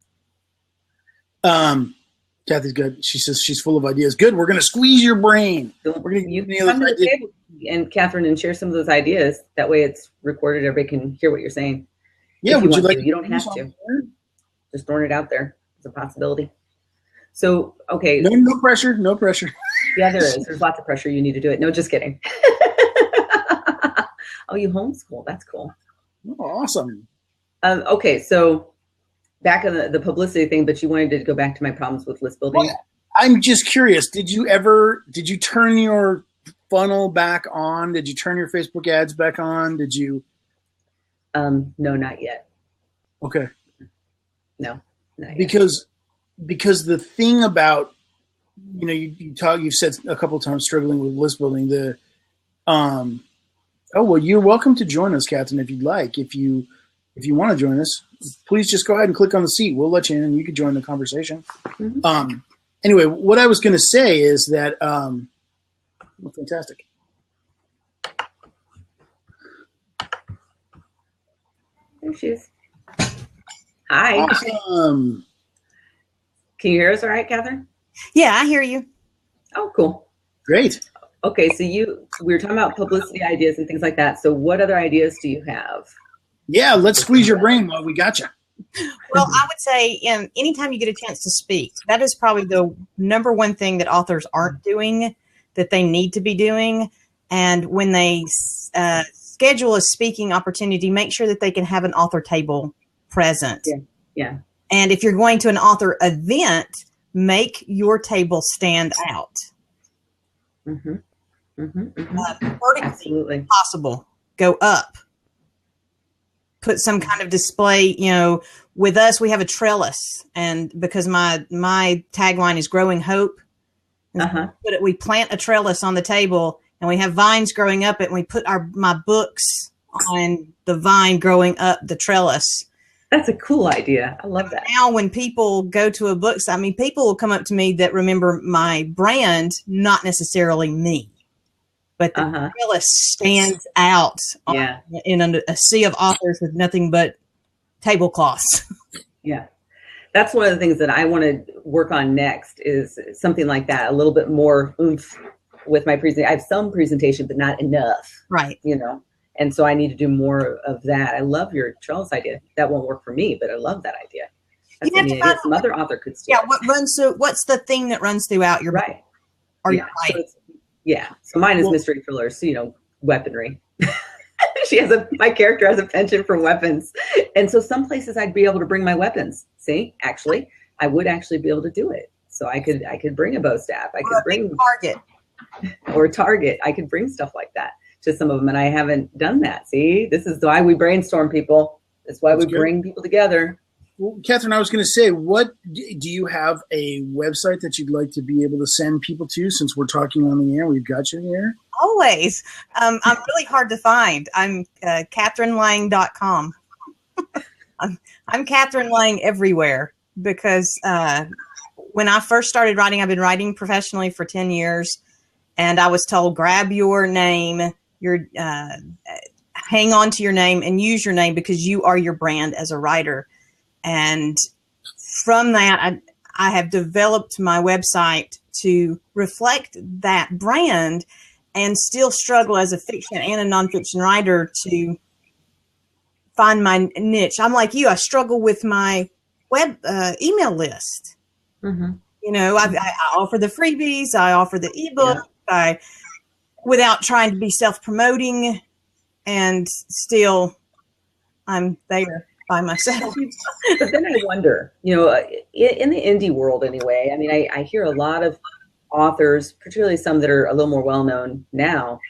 Kathy's good. She says she's full of ideas. Good. We're going to squeeze your brain. We're going to come to the table, and Catherine, and share some of those ideas. That way it's recorded. Everybody can hear what you're saying. Yeah. Would you like? You don't have to. Just throwing it out there. It's a possibility. So, okay. No pressure. No pressure. Yeah, there is. There's lots of pressure. You need to do it. No, just kidding. Oh, you homeschool. That's cool. Oh, awesome. Okay, so back on the publicity thing, but you wanted to go back to my problems with list building. Well, I'm just curious. Did you turn your funnel back on? Did you turn your Facebook ads back on? Did you? No, not yet. Okay. No, not yet. Because the thing about, you've said a couple of times struggling with list building, oh, well, you're welcome to join us, Catherine, if you'd like. If you want to join us, please just go ahead and click on the seat. We'll let you in and you can join the conversation. Mm-hmm. Anyway, what I was going to say is that, well, fantastic. There she is. Hi. Awesome. Can you hear us all right, Catherine? Yeah, I hear you. Oh, cool. Great. Okay, so we were talking about publicity ideas and things like that. So what other ideas do you have? Yeah, let's squeeze your brain while we got you. Well, I would say anytime you get a chance to speak, that is probably the number one thing that authors aren't doing that they need to be doing. And when they schedule a speaking opportunity, make sure that they can have an author table present. Yeah. And if you're going to an author event, make your table stand out. Mm-hmm. Mm-hmm. Mm-hmm. Vertically Absolutely. possible. Go up. Put some kind of display, with us, we have a trellis, and because my tagline is growing hope, but we plant a trellis on the table and we have vines growing up it, and we put my books on the vine growing up the trellis. That's a cool idea. I love that. Now when people go to a book, people will come up to me that remember my brand, not necessarily me. But the trellis stands out in a sea of authors with nothing but tablecloths. Yeah. That's one of the things that I want to work on next is something like that, a little bit more oomph with my presentation. I have some presentation, but not enough. Right. And so I need to do more of that. I love your trellis idea. That won't work for me, but I love that idea. That's an idea some other author could steal. Yeah, what's the thing that runs throughout your right? Or your life? So mine is mystery thrillers, weaponry. My character has a penchant for weapons. And so some places I'd be able to bring my weapons. See, actually, I would actually be able to do it. So I could bring a bow staff. I could bring target. Or a target. I could bring stuff like that to some of them. And I haven't done that. See, this is why we brainstorm people. That's why we bring people together. Well, Catherine, I was going to say, what do you have a website that you'd like to be able to send people to since we're talking on the air? We've got you here. Always. I'm really hard to find. I'm CatherineLang.com. I'm Catherine Lang everywhere because when I first started writing, I've been writing professionally for 10 years, and I was told, grab your name, hang on to your name and use your name because you are your brand as a writer. And from that, I have developed my website to reflect that brand and still struggle as a fiction and a nonfiction writer to find my niche. I'm like you. I struggle with my web email list. Mm-hmm. I offer the freebies. I offer the ebook. Yeah. Without trying to be self-promoting, and still I'm there by myself. But then I wonder, in the indie world anyway, I mean, I hear a lot of authors, particularly some that are a little more well-known now,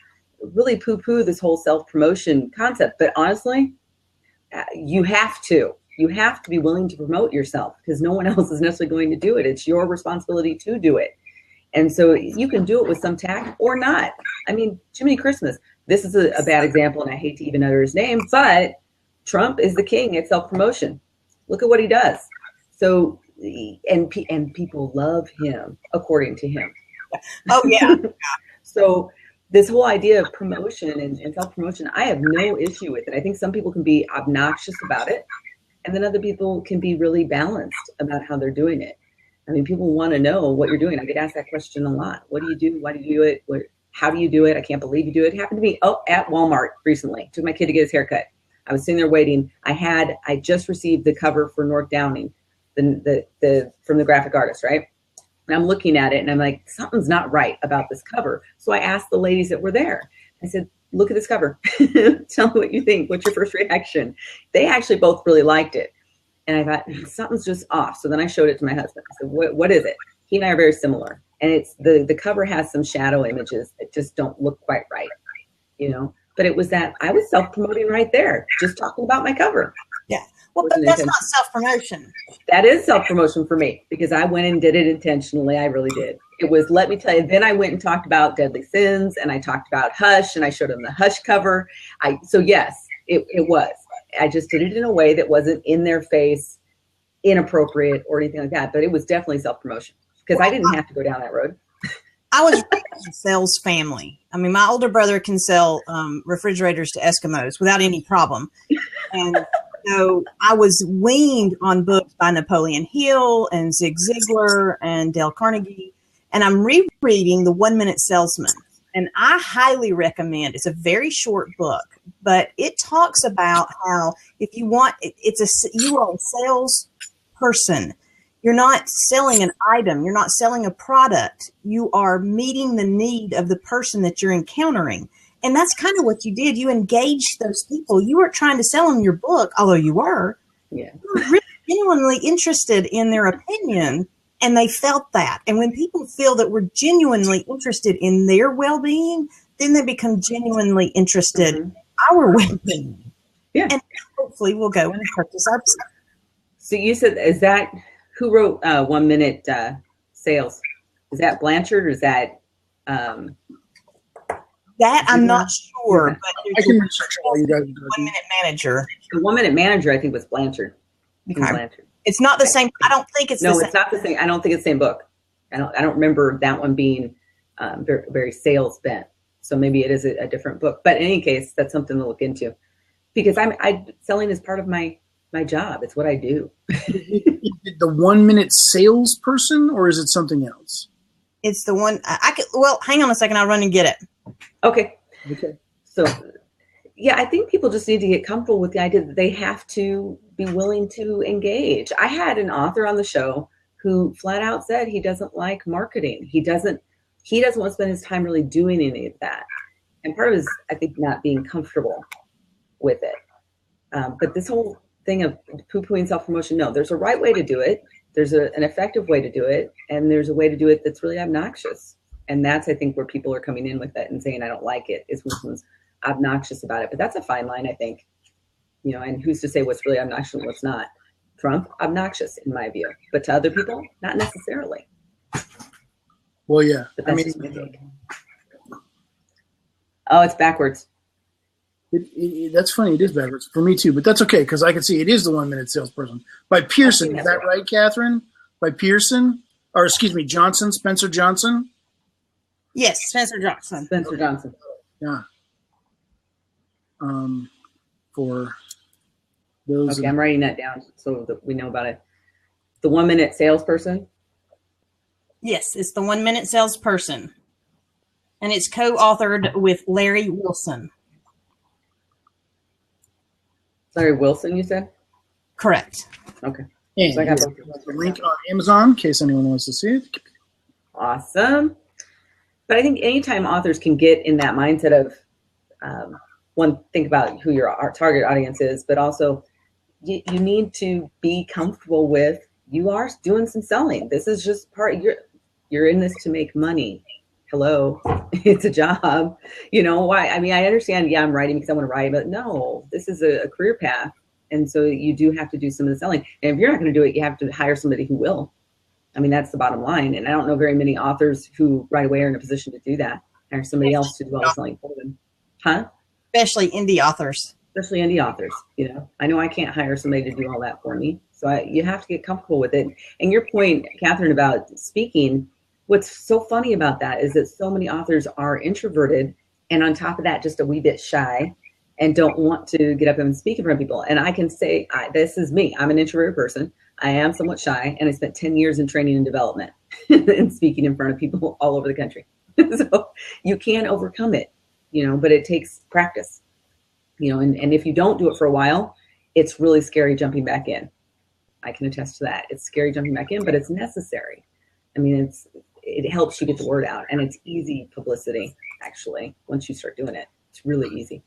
really poo-poo this whole self-promotion concept. But honestly, you have to be willing to promote yourself because no one else is necessarily going to do it. It's your responsibility to do it. And so you can do it with some tact or not. I mean, Jiminy Christmas, this is a bad example, and I hate to even utter his name, but Trump is the king at self-promotion. Look at what he does. So, and people love him, according to him. Oh, yeah. So this whole idea of promotion and self-promotion, I have no issue with it. I think some people can be obnoxious about it, and then other people can be really balanced about how they're doing it. I mean, people want to know what you're doing. I get asked that question a lot. What do you do? Why do you do it? How do you do it? I can't believe you do it. It happened to me at Walmart recently. Took my kid to get his haircut. I was sitting there waiting. I just received the cover for North Downing, the from the graphic artist, right? And I'm looking at it and I'm like, something's not right about this cover. So I asked the ladies that were there. I said, look at this cover. Tell me what you think. What's your first reaction? They actually both really liked it. And I thought, something's just off. So then I showed it to my husband. I said, what is it? He and I are very similar. And it's the cover has some shadow images that just don't look quite right, you know? But it was that I was self-promoting right there, just talking about my cover. Yeah. Well, but that's not self-promotion. That is self-promotion for me, because I went and did it intentionally. I really did. It was, let me tell you, then I went and talked about Deadly Sins, and I talked about Hush, and I showed them the Hush cover. So yes, it was. I just did it in a way that wasn't in their face, inappropriate, or anything like that. But it was definitely self-promotion, because I didn't have to go down that road. I was raised in a sales family. I mean, my older brother can sell refrigerators to Eskimos without any problem. And so I was weaned on books by Napoleon Hill and Zig Ziglar and Dale Carnegie. And I'm rereading The 1 Minute Salesman. And I highly recommend, it's a very short book, but it talks about how if you want, you are a sales person. You're not selling an item. You're not selling a product. You are meeting the need of the person that you're encountering. And that's kind of what you did. You engaged those people. You weren't trying to sell them your book, although you were. Yeah. You were really genuinely interested in their opinion, and they felt that. And when people feel that we're genuinely interested in their well-being, then they become genuinely interested in our well-being. Yeah. And hopefully we'll go and purchase our stuff. So you said, is that, who wrote 1 Minute Sales? Is that Blanchard, or is that? That I'm not sure. But I can research all you guys. 1 Minute Manager. The 1 Minute Manager, I think, was Blanchard. Okay. Blanchard. It's not the same. I don't think it's the same. No, it's not the same. I don't think it's the same book. I don't remember that one being very, very sales bent. So maybe it is a different book. But in any case, that's something to look into, because selling is part of my job. It's what I do. Is it the 1 minute salesperson, or is it something else? It's the one well, hang on a second. I'll run and get it. Okay. Okay. So, yeah, I think people just need to get comfortable with the idea that they have to be willing to engage. I had an author on the show who flat out said he doesn't like marketing. He doesn't want to spend his time really doing any of that. And part of it is, I think, not being comfortable with it. But this whole thing of poo-pooing self-promotion, no, there's a right way to do it. There's an effective way to do it. And there's a way to do it that's really obnoxious. And that's, I think, where people are coming in with it and saying, I don't like it, is when someone's obnoxious about it. But that's a fine line, I think. You know, and who's to say what's really obnoxious and what's not? Trump, obnoxious in my view. But to other people, not necessarily. Well, yeah. But that's just my take. Oh, it's backwards. That's funny. It is backwards for me too, but that's okay, because I can see it is the 1 minute salesperson by Pearson. Is that right, Catherine? By Pearson, or excuse me, Johnson, Spencer Johnson. Yes, Spencer Johnson. Spencer Johnson. Yeah. For those. Okay, I'm writing that down so that we know about it. The 1 minute salesperson. Yes, it's the 1 Minute Salesperson, and it's co-authored with Larry Wilson. Larry Wilson, you said? Correct. Okay. And So I got the link on Amazon in case anyone wants to see it. Awesome. But I think anytime authors can get in that mindset of, one, think about who your target audience is, but also you need to be comfortable with, you are doing some selling. This is just you're in this to make money. Hello, it's a job. You know why? I mean, I understand. Yeah, I'm writing because I want to write, but no, this is a career path. And so you do have to do some of the selling. And if you're not going to do it, you have to hire somebody who will. I mean, that's the bottom line. And I don't know very many authors who right away are in a position to do that. Hire somebody else to do all the selling for them. Huh? Especially indie authors. especially indie authors. You know, I know I can't hire somebody to do all that for me. So you have to get comfortable with it. And your point, Catherine, about speaking, what's so funny about that is that so many authors are introverted, and on top of that, just a wee bit shy and don't want to get up and speak in front of people. And I can say, this is me. I'm an introverted person. I am somewhat shy, and I spent 10 years in training and development and speaking in front of people all over the country. So you can overcome it, you know, but it takes practice, you know, and if you don't do it for a while, it's really scary jumping back in. I can attest to that. It's scary jumping back in, but it's necessary. I mean, it helps you get the word out, and it's easy publicity, actually, once you start doing it. It's really easy.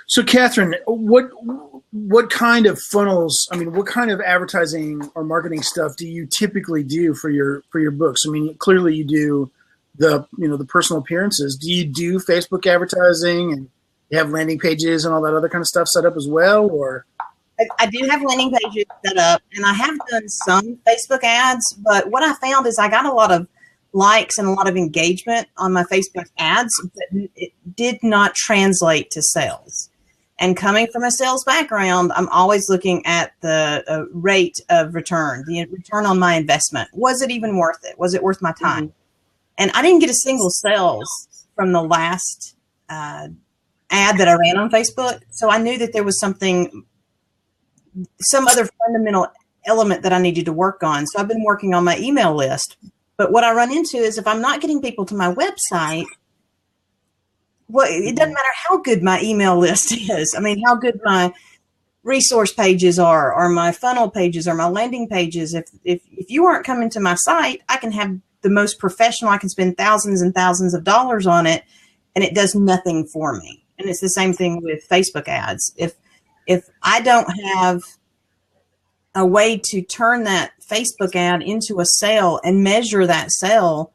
So, Catherine, what kind of funnels? I mean, what kind of advertising or marketing stuff do you typically do for your books? I mean, clearly you do the personal appearances. Do you do Facebook advertising and you have landing pages and all that other kind of stuff set up as well, or? I do have landing pages set up, and I have done some Facebook ads, but what I found is I got a lot of likes and a lot of engagement on my Facebook ads, but it did not translate to sales. And coming from a sales background, I'm always looking at the rate of return, the return on my investment. Was it even worth it? Was it worth my time? Mm-hmm. And I didn't get a single sales from the last ad that I ran on Facebook. So I knew that there was some other fundamental element that I needed to work on. So I've been working on my email list. But what I run into is if I'm not getting people to my website, well, it doesn't matter how good my email list is. I mean, how good my resource pages are, or my funnel pages, or my landing pages. If you aren't coming to my site, I can have the most professional. I can spend thousands and thousands of dollars on it, and it does nothing for me. And it's the same thing with Facebook ads. If I don't have a way to turn that Facebook ad into a sale and measure that sale,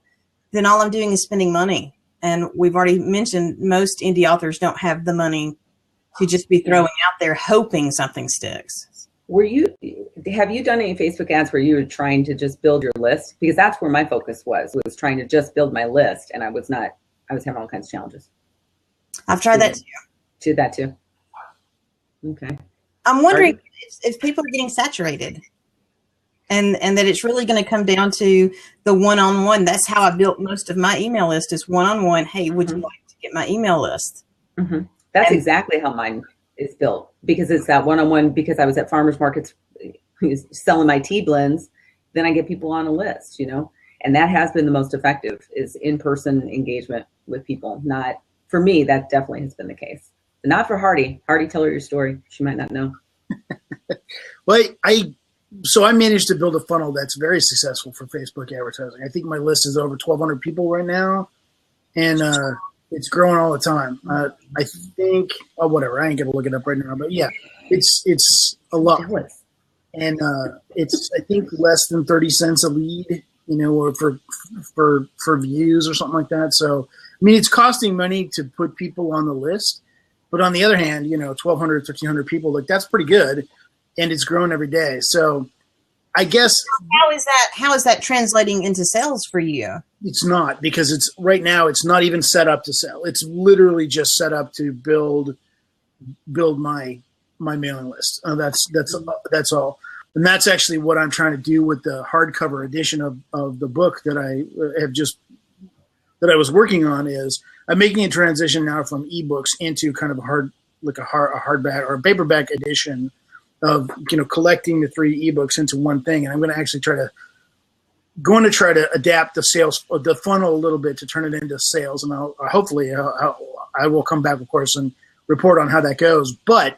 then all I'm doing is spending money. And we've already mentioned most indie authors don't have the money to just be throwing out there hoping something sticks. Have you done any Facebook ads where you were trying to just build your list? Because that's where my focus was trying to just build my list, and I was having all kinds of challenges. I've tried that too. Did that too. Okay. I'm wondering if people are getting saturated, and that it's really going to come down to the one-on-one. That's how I built most of my email list, is one-on-one. Hey, would you like to get my email list? Mm-hmm. That's exactly how mine is built, because it's that one-on-one. Because I was at farmers markets selling my tea blends, then I get people on a list, you know, and that has been the most effective, is in-person engagement with people. Not for me, that definitely has been the case. But not for Hardy. Hardy, tell her your story. She might not know. Well, I managed to build a funnel that's very successful for Facebook advertising. I think my list is over 1,200 people right now, and it's growing all the time. I think, whatever. I ain't gonna look it up right now, but yeah, it's a lot, and it's, I think, less than 30 cents a lead, you know, or for views or something like that. So, I mean, it's costing money to put people on the list. But on the other hand, you know, 1,200, 1,500 people, like, that's pretty good, and it's growing every day. So I guess how is that translating into sales for you? It's not, because it's right now it's not even set up to sell. It's literally just set up to build my mailing list. That's all. And that's actually what I'm trying to do with the hardcover edition of the book that I was working on. Is I'm making a transition now from ebooks into kind of a hardback or a paperback edition of, you know, collecting the 3 ebooks into one thing. And I'm going to actually try to adapt the funnel a little bit to turn it into sales. And hopefully I will come back, of course, and report on how that goes. But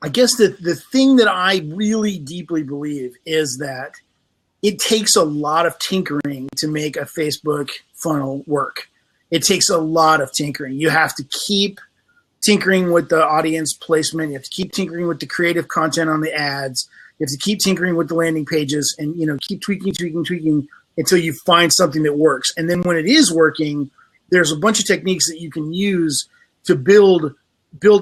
I guess the thing that I really deeply believe is that it takes a lot of tinkering to make a Facebook funnel work. It takes a lot of tinkering. You have to keep tinkering with the audience placement. You have to keep tinkering with the creative content on the ads. You have to keep tinkering with the landing pages, and, you know, keep tweaking until you find something that works. And then when it is working, there's a bunch of techniques that you can use to build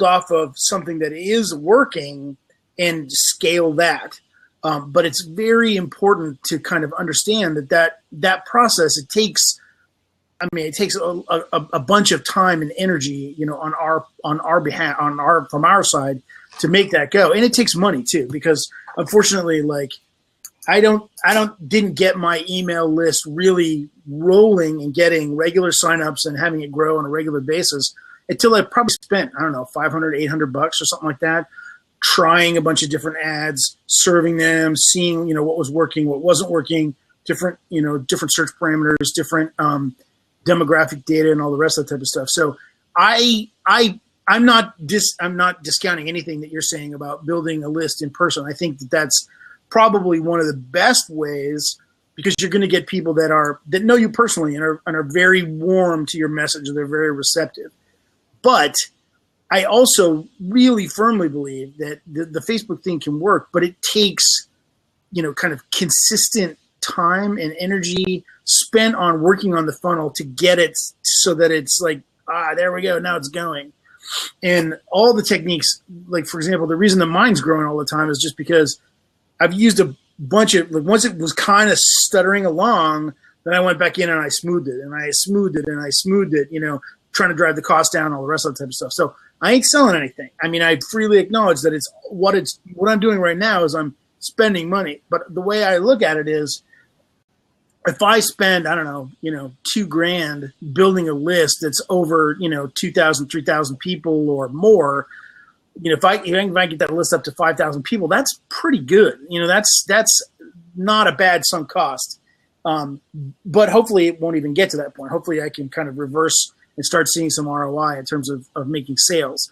off of something that is working and scale that. But it's very important to kind of understand that process, it takes I mean, it takes a bunch of time and energy, on our behalf, from our side to make that go. And it takes money too, because unfortunately, like I didn't get my email list really rolling and getting regular signups and having it grow on a regular basis until I probably spent, I don't know, $500, $800 or something like that, trying a bunch of different ads, serving them, seeing, what was working, what wasn't working, different search parameters, different demographic data, and all the rest of that type of stuff. So I'm not discounting anything that you're saying about building a list in person. I think that's probably one of the best ways, because you're going to get people that know you personally and are very warm to your message. They're very receptive. But I also really firmly believe that the Facebook thing can work, but it takes, kind of consistent time and energy spent on working on the funnel to get it so that it's like, there we go, now it's going. And all the techniques, like, for example, the reason that mine's growing all the time is just because I've used a bunch of, like, once it was kind of stuttering along, then I went back in and I smoothed it and I smoothed it and I smoothed it, trying to drive the cost down, all the rest of that type of stuff. So I ain't selling anything. I mean, I freely acknowledge that what I'm doing right now is I'm spending money. But the way I look at it is, if I spend, I don't know, $2,000 building a list that's over, 2,000, 3,000 people or more, if I get that list up to 5,000 people, that's pretty good. That's not a bad sunk cost. But hopefully it won't even get to that point. Hopefully I can kind of reverse and start seeing some ROI in terms of making sales.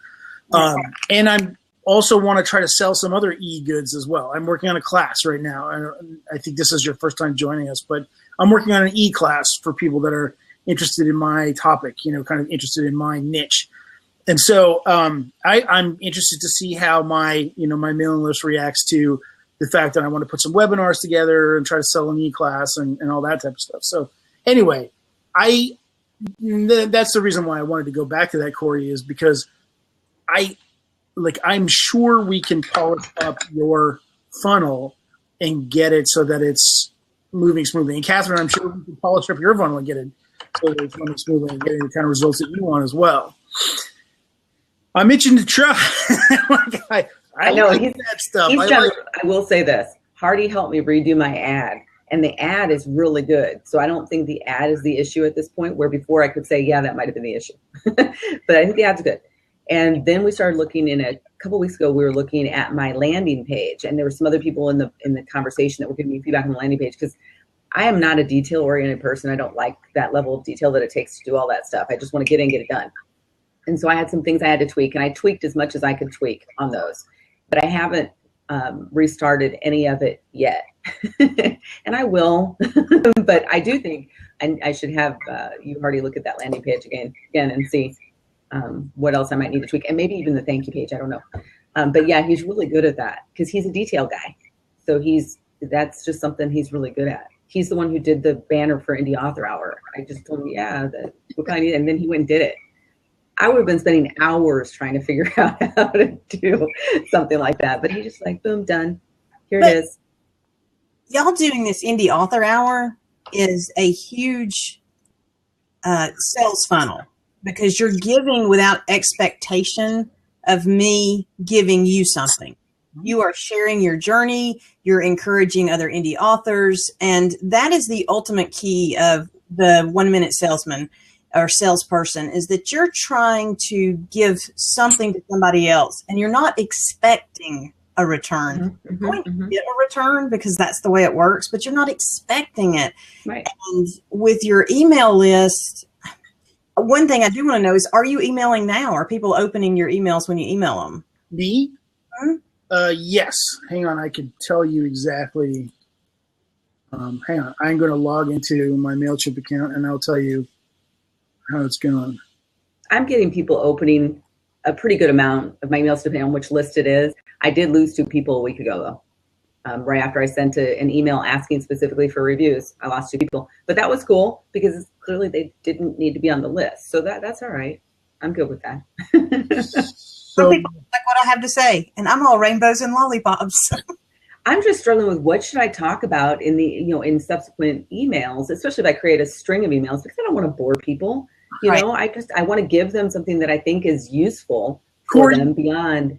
And I'm also want to try to sell some other e-goods as well. I'm working on a class right now. I think this is your first time joining us, but I'm working on an e-class for people that are interested in my topic, kind of interested in my niche. And so I'm interested to see how my mailing list reacts to the fact that I want to put some webinars together and try to sell an e-class and all that type of stuff. So anyway, that's the reason why I wanted to go back to that, Corey, is because I'm sure we can polish up your funnel and get it so that it's moving smoothly. And Catherine, I'm sure we can polish up your funnel and get it so that it's moving smoothly and getting the kind of results that you want as well. I'm itching to try. I know like that stuff. I will say this. Hardy helped me redo my ad, and the ad is really good. So I don't think the ad is the issue at this point, where before I could say, yeah, that might have been the issue. But I think the ad's good. And then we started looking a couple weeks ago, we were looking at my landing page, and there were some other people in the conversation that were giving me feedback on the landing page, because I am not a detail oriented person. I don't like that level of detail that it takes to do all that stuff. I just want to get in and get it done. And so I had some things I had to tweak, and I tweaked as much as I could tweak on those, but I haven't restarted any of it yet. And I will, but I do think I should have you already look at that landing page again and see what else I might need to tweak, and maybe even the thank you page. I don't know. But yeah, he's really good at that because he's a detail guy. So that's just something he's really good at. He's the one who did the banner for Indie Author Hour. I just told him, yeah, we kind of need it. And then he went and did it. I would have been spending hours trying to figure out how to do something like that. But he just like, boom, done. Here it is. Y'all doing this Indie Author Hour is a huge sales funnel, because you're giving without expectation of me giving you something. You are sharing your journey. You're encouraging other indie authors. And that is the ultimate key of the 1 minute salesman or salesperson, is that you're trying to give something to somebody else, and you're not expecting a return. Mm-hmm, You're going to get a return because that's the way it works, but you're not expecting it. Right. And with your email list, one thing I do want to know is, are you emailing now? Are people opening your emails when you email them? Me? Yes. Hang on. I can tell you exactly. Hang on. I'm going to log into my MailChimp account, and I'll tell you how it's going. I'm getting people opening a pretty good amount of my emails, depending on which list it is. I did lose 2 people a week ago, though. Right after I sent an email asking specifically for reviews, I lost 2 people. But that was cool, because clearly they didn't need to be on the list. So that's all right. I'm good with that. Some people like what I have to say, and I'm all rainbows and lollipops. I'm just struggling with what should I talk about in the, in subsequent emails, especially if I create a string of emails, because I don't want to bore people. Right. I want to give them something that I think is useful for them beyond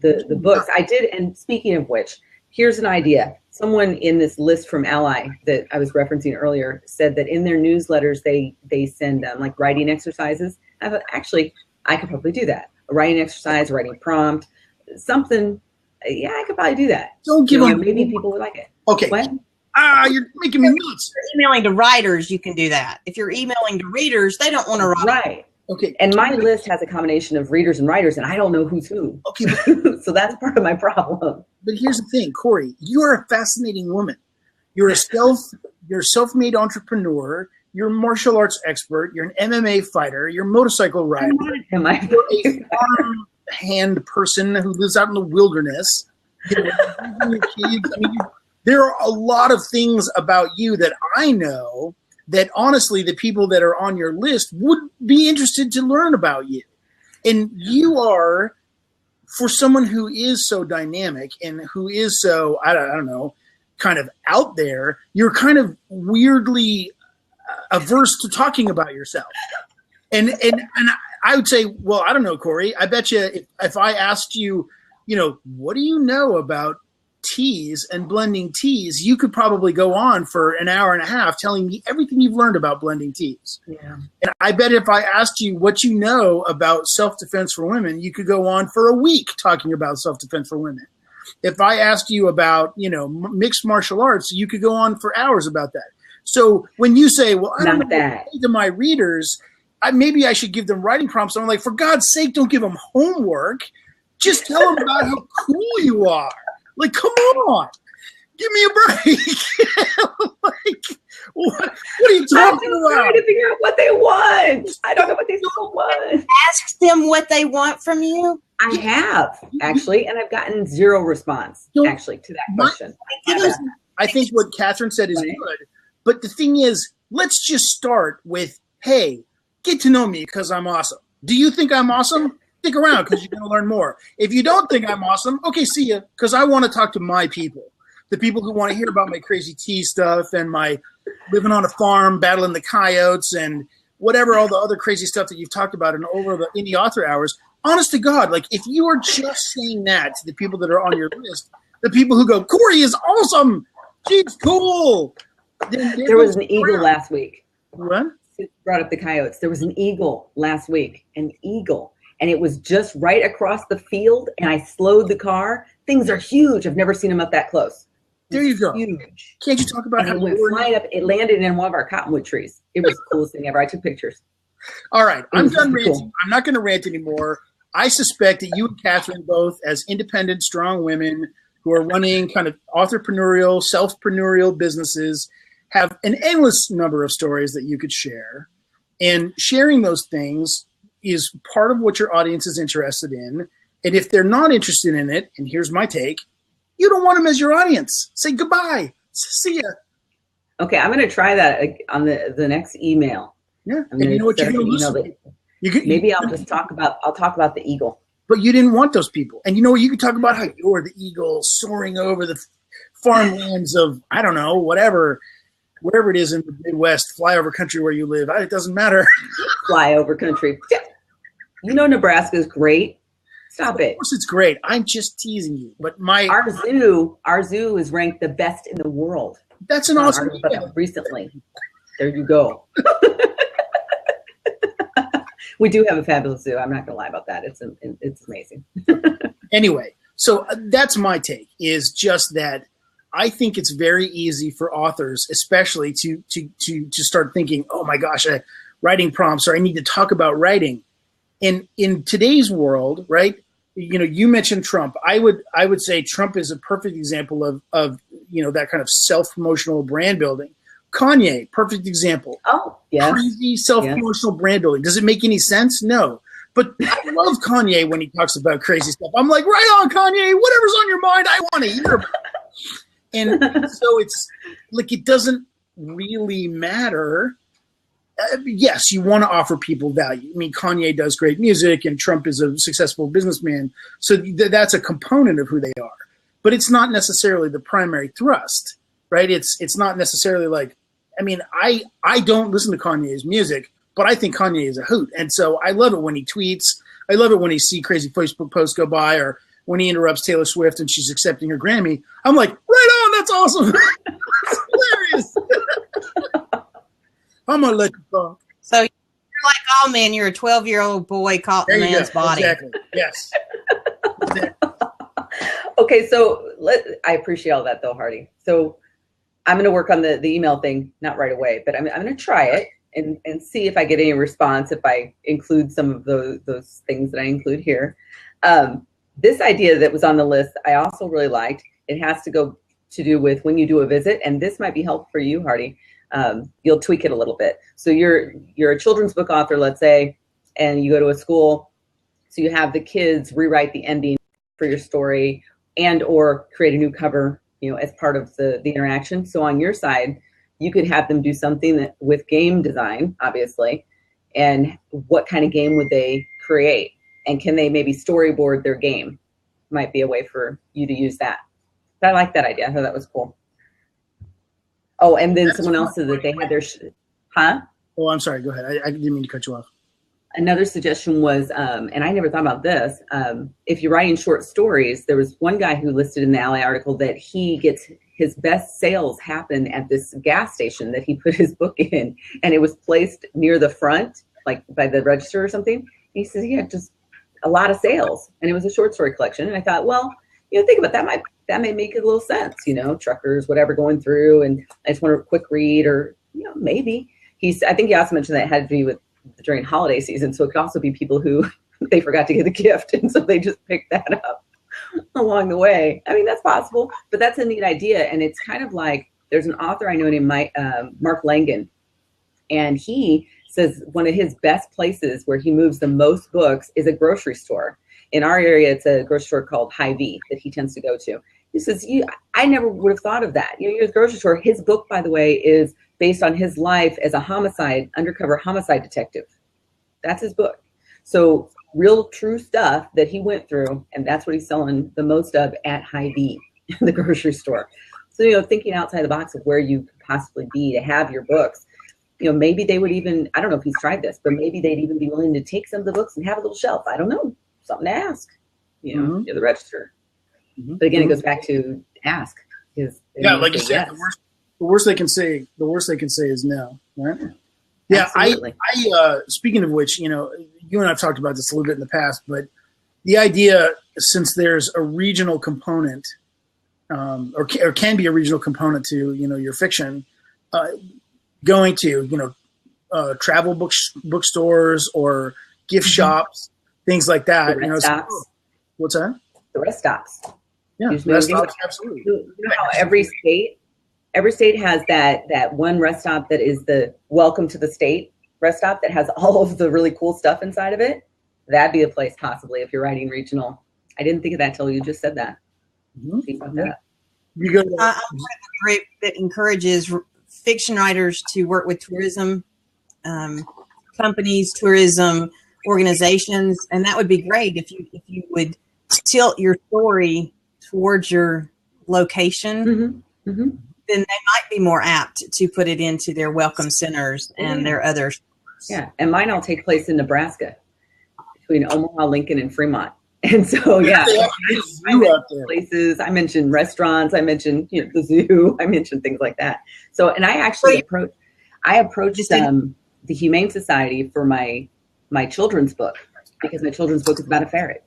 the books. I did, and speaking of which, here's an idea. Someone in this list from Ally that I was referencing earlier said that in their newsletters they send like writing exercises. I thought, actually, I could probably do that. A writing exercise, a writing prompt, something. Yeah, I could probably do that. Don't give them. Maybe people would like it. Okay. What? You're making me nuts. If you're emailing to writers, you can do that. If you're emailing to readers, they don't want to write. Right. Okay. And my list has a combination of readers and writers, and I don't know who's who. Okay. So that's part of my problem. But here's the thing, Corey, you are a fascinating woman. You're a self-made entrepreneur. You're a martial arts expert. You're an MMA fighter. You're a motorcycle rider. Am I? You're a farm hand person who lives out in the wilderness. Your kids. I mean, there are a lot of things about you that I know that honestly the people that are on your list would be interested to learn about you. And you are, for someone who is so dynamic and who is so, I don't know, kind of out there, you're kind of weirdly averse to talking about yourself. And I would say, well, I don't know, Corey, I bet you if I asked you, what do you know about teas and blending teas, you could probably go on for an hour and a half telling me everything you've learned about blending teas. Yeah. And I bet if I asked you what you know about self-defense for women, you could go on for a week talking about self-defense for women. If I asked you about, mixed martial arts, you could go on for hours about that. So when you say, well, I don't know what to say to my readers, maybe I should give them writing prompts. I'm like, for God's sake, don't give them homework. Just tell them about how cool you are. Like, come on, give me a break. Like, what are you talking about? I'm trying to figure out what they want. I don't know what these people want. Ask them what they want from you. I have, actually, and I've gotten zero response, actually, to that question. I think what Catherine said is good. But the thing is, let's just start with, hey, get to know me because I'm awesome. Do you think I'm awesome? Stick around because you're going to learn more. If you don't think I'm awesome, okay, see ya, because I want to talk to my people, the people who want to hear about my crazy tea stuff and my living on a farm, battling the coyotes, and whatever all the other crazy stuff that you've talked about in over the indie author hours. Honest to God, like if you are just saying that to the people that are on your list, the people who go, Corey is awesome, she's cool. There was an eagle last week. What? You brought up the coyotes. There was an eagle last week, an eagle. And it was just right across the field, and I slowed the car. Things are huge. I've never seen them up that close. There you go. Huge. Can't you talk about how it went flying up? It landed in one of our cottonwood trees. It was the coolest thing ever. I took pictures. All right. I'm done ranting. Cool. I'm not going to rant anymore. I suspect that you and Catherine both, as independent, strong women who are running kind of entrepreneurial, self-preneurial businesses, have an endless number of stories that you could share. And sharing those things is part of what your audience is interested in. And if they're not interested in it, and here's my take, you don't want them as your audience. Say goodbye. See ya. Okay, I'm going to try that on the next email. Yeah, and you know what you're going to listen. Maybe I'll just talk about the eagle. But you didn't want those people. And you know what? You could talk about how you're the eagle soaring over the farmlands of, I don't know, wherever it is in the Midwest, flyover country where you live. It doesn't matter. Flyover country. Nebraska is great. Stop it. Of course it's great. I'm just teasing you. But our zoo is ranked the best in the world. That's an awesome idea. Recently. There you go. We do have a fabulous zoo. I'm not going to lie about that. It's amazing. Anyway, so that's my take, is just that I think it's very easy for authors, especially to start thinking, oh my gosh, writing prompts, or I need to talk about writing. And in today's world, right? You mentioned Trump. I would say Trump is a perfect example of that kind of self-promotional brand building. Kanye, perfect example. Oh, yeah. Crazy self-promotional brand building. Does it make any sense? No. But I love Kanye when he talks about crazy stuff. I'm like, right on, Kanye. Whatever's on your mind, I want to hear about it. And so it's like, it doesn't really matter. Yes, you want to offer people value. I mean, Kanye does great music and Trump is a successful businessman. So that's a component of who they are. but it's not necessarily the primary thrust, right? It's not necessarily like, I mean, I don't listen to Kanye's music, but I think Kanye is a hoot. And so I love it when he tweets. I love it when he see crazy Facebook posts go by, or when he interrupts Taylor Swift and she's accepting her Grammy. I'm like, right on, that's awesome. That's hilarious. I'm going to let you talk. So you're like all men. You're a 12-year-old boy caught in a man's body. Exactly. Yes. Exactly. Okay, so I appreciate all that though, Hardy. So I'm going to work on the email thing, not right away, but I'm going to try it and see if I get any response, if I include some of those things that I include here. This idea that was on the list, I also really liked. It has to do with when you do a visit, and this might be helpful for you, Hardy. You'll tweak it a little bit. So you're a children's book author, let's say, and you go to a school. So you have the kids rewrite the ending for your story and or create a new cover, as part of the interaction. So on your side, you could have them do something with game design, obviously, and what kind of game would they create? And can they maybe storyboard their game? Might be a way for you to use that. But I like that idea. I thought that was cool. Oh, and then someone else said that they had their, Oh, I'm sorry. Go ahead. I didn't mean to cut you off. Another suggestion was, and I never thought about this, if you're writing short stories, there was one guy who listed in the Alley article that he gets his best sales happen at this gas station that he put his book in, and it was placed near the front, like by the register or something. He says, yeah, just a lot of sales. And it was a short story collection. And I thought, well, think about that. That may make a little sense, truckers, whatever going through, and I just want a quick read, or, maybe. I think he also mentioned that it had to be with during holiday season. So it could also be people who they forgot to get a gift. And so they just picked that up along the way. I mean, that's possible, but that's a neat idea. And it's kind of like, there's an author I know named Mark Langan. And he says one of his best places where he moves the most books is a grocery store. In our area, it's a grocery store called Hy-Vee that he tends to go to. He says, I never would have thought of that. You're at the grocery store. His book, by the way, is based on his life as a undercover homicide detective. That's his book. So real true stuff that he went through, and that's what he's selling the most of at Hy-Vee, the grocery store. So, thinking outside the box of where you could possibly be to have your books, maybe they would even, I don't know if he's tried this, but maybe they'd even be willing to take some of the books and have a little shelf. I don't know, something to ask, Mm-hmm. You're the register. Mm-hmm. But again, it goes back to ask. Yeah, like you said, yes. The worst they can say is no, right? Yeah, absolutely. I speaking of which, you and I've talked about this a little bit in the past, but the idea, since there's a regional component, or can be a regional component to, your fiction, going to, travel bookstores or gift Mm-hmm. shops, things like that. The rest stops. What's that? The rest stops. Yeah, rest stops, absolutely. You know how every state has that one rest stop that is the welcome to the state rest stop that has all of the really cool stuff inside of it? That'd be a place possibly if you're writing regional. I didn't think of that till you just said that. Mm-hmm. Think about that. You go. I'm part of a group that encourages fiction writers to work with tourism companies, tourism organizations, and that would be great if you would tilt your story towards your location. Mm-hmm. Mm-hmm. Then they might be more apt to put it into their welcome centers and their other. Yeah, and mine all take place in Nebraska, between Omaha, Lincoln, and Fremont. And so, yeah, I mentioned places. I mentioned restaurants. I mentioned the zoo. I mentioned things like that. So, and I actually approached the Humane Society for my children's book, because my children's book is about a ferret.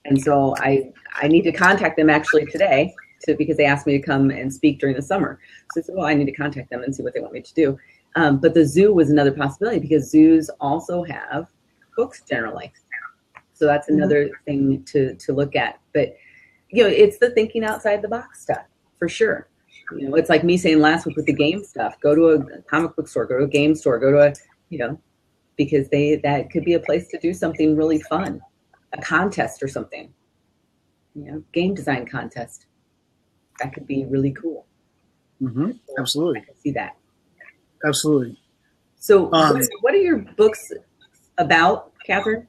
And so I need to contact them actually today because they asked me to come and speak during the summer. So I said, well, I need to contact them and see what they want me to do. But the zoo was another possibility because zoos also have books generally. So that's another thing to look at. But, it's the thinking outside the box stuff for sure. It's like me saying last week with the game stuff, go to a comic book store, go to a game store, go to because that could be a place to do something really fun, a contest or something, game design contest. That could be really cool. Mm-hmm. Absolutely. I can see that. Absolutely. So what are your books about, Catherine?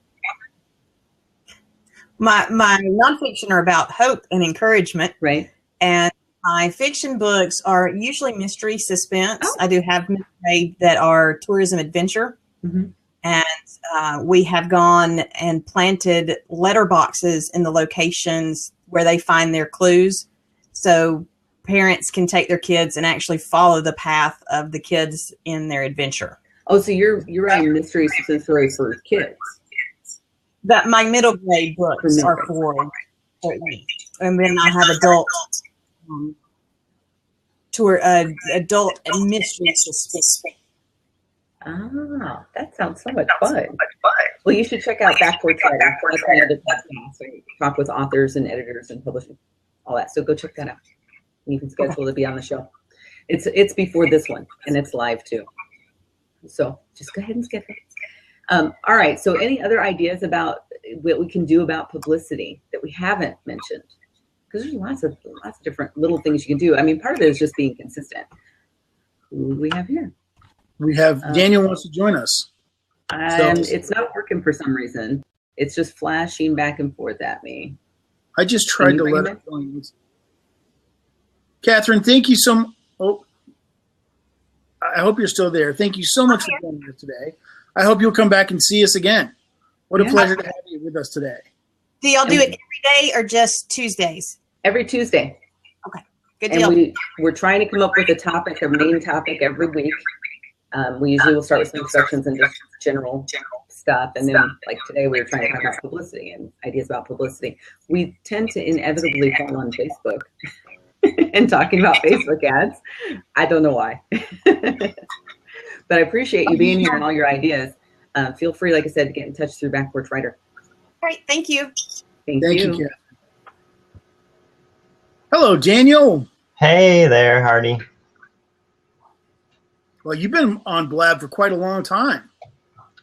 My nonfiction are about hope and encouragement, Right. and my fiction books are usually mystery, suspense. Oh. I do have many that are tourism adventure, Mhm. and we have gone and planted letter boxes in the locations where they find their clues, so parents can take their kids and actually follow the path of the kids in their adventure. Oh, so you're writing mystery suspense stories for kids. That my middle grade books middle are grade. for, and then I have adult adult and mystery suspense. Ah, that sounds so much fun. Well, you should check out Backwards Writing. That's my other podcast. We talk with authors and editors and publishing, all that. So go check that out. You can schedule to be on the show. It's before this one, and it's live too. So just go ahead and schedule. All right. So any other ideas about what we can do about publicity that we haven't mentioned? Because there's lots of different little things you can do. I mean, part of it is just being consistent. Who do we have here? We have Daniel wants to join us. And it's not working for some reason. It's just flashing back and forth at me. I just tried to let it join. Catherine, thank you so much. Oh, I hope you're still there. Thank you so much for joining us today. I hope you'll come back and see us again. What a pleasure to have you with us today. Do y'all do it every day or just Tuesdays? Every Tuesday. Okay, good deal. And we're trying to come up with a main topic every week. We usually will start with some instructions and just general stuff. And then like today we were trying to talk about publicity and ideas about publicity. We tend to inevitably fall on Facebook and talking about Facebook ads. I don't know why. But I appreciate you being here and all your ideas. Feel free, like I said, to get in touch through Backwards Writer. All right, thank you. Thank you. Catherine. Hello, Daniel. Hey there, Hardy. Well, you've been on Blab for quite a long time.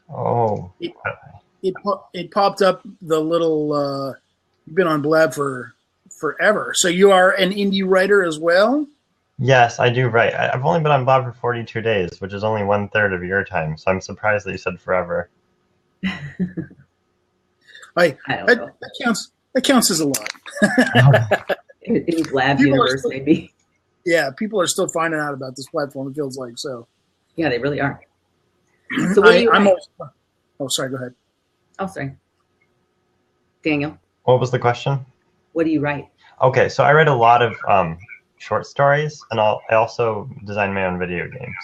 Oh. It popped up the little, you've been on Blab for forever. So you are an indie writer as well? Yes, I do write. I've only been on Blab for 42 days, which is only 1/3 of your time. So I'm surprised that you said forever. I don't know. That counts as a lot. In Blab universe, maybe. Yeah, people are still finding out about this platform, it feels like. So Yeah, they really are. So what do you write? Oh, sorry, go ahead. Oh, sorry. Daniel, What was the question? what do you write? Okay, so I write a lot of short stories, and I also design my own video games.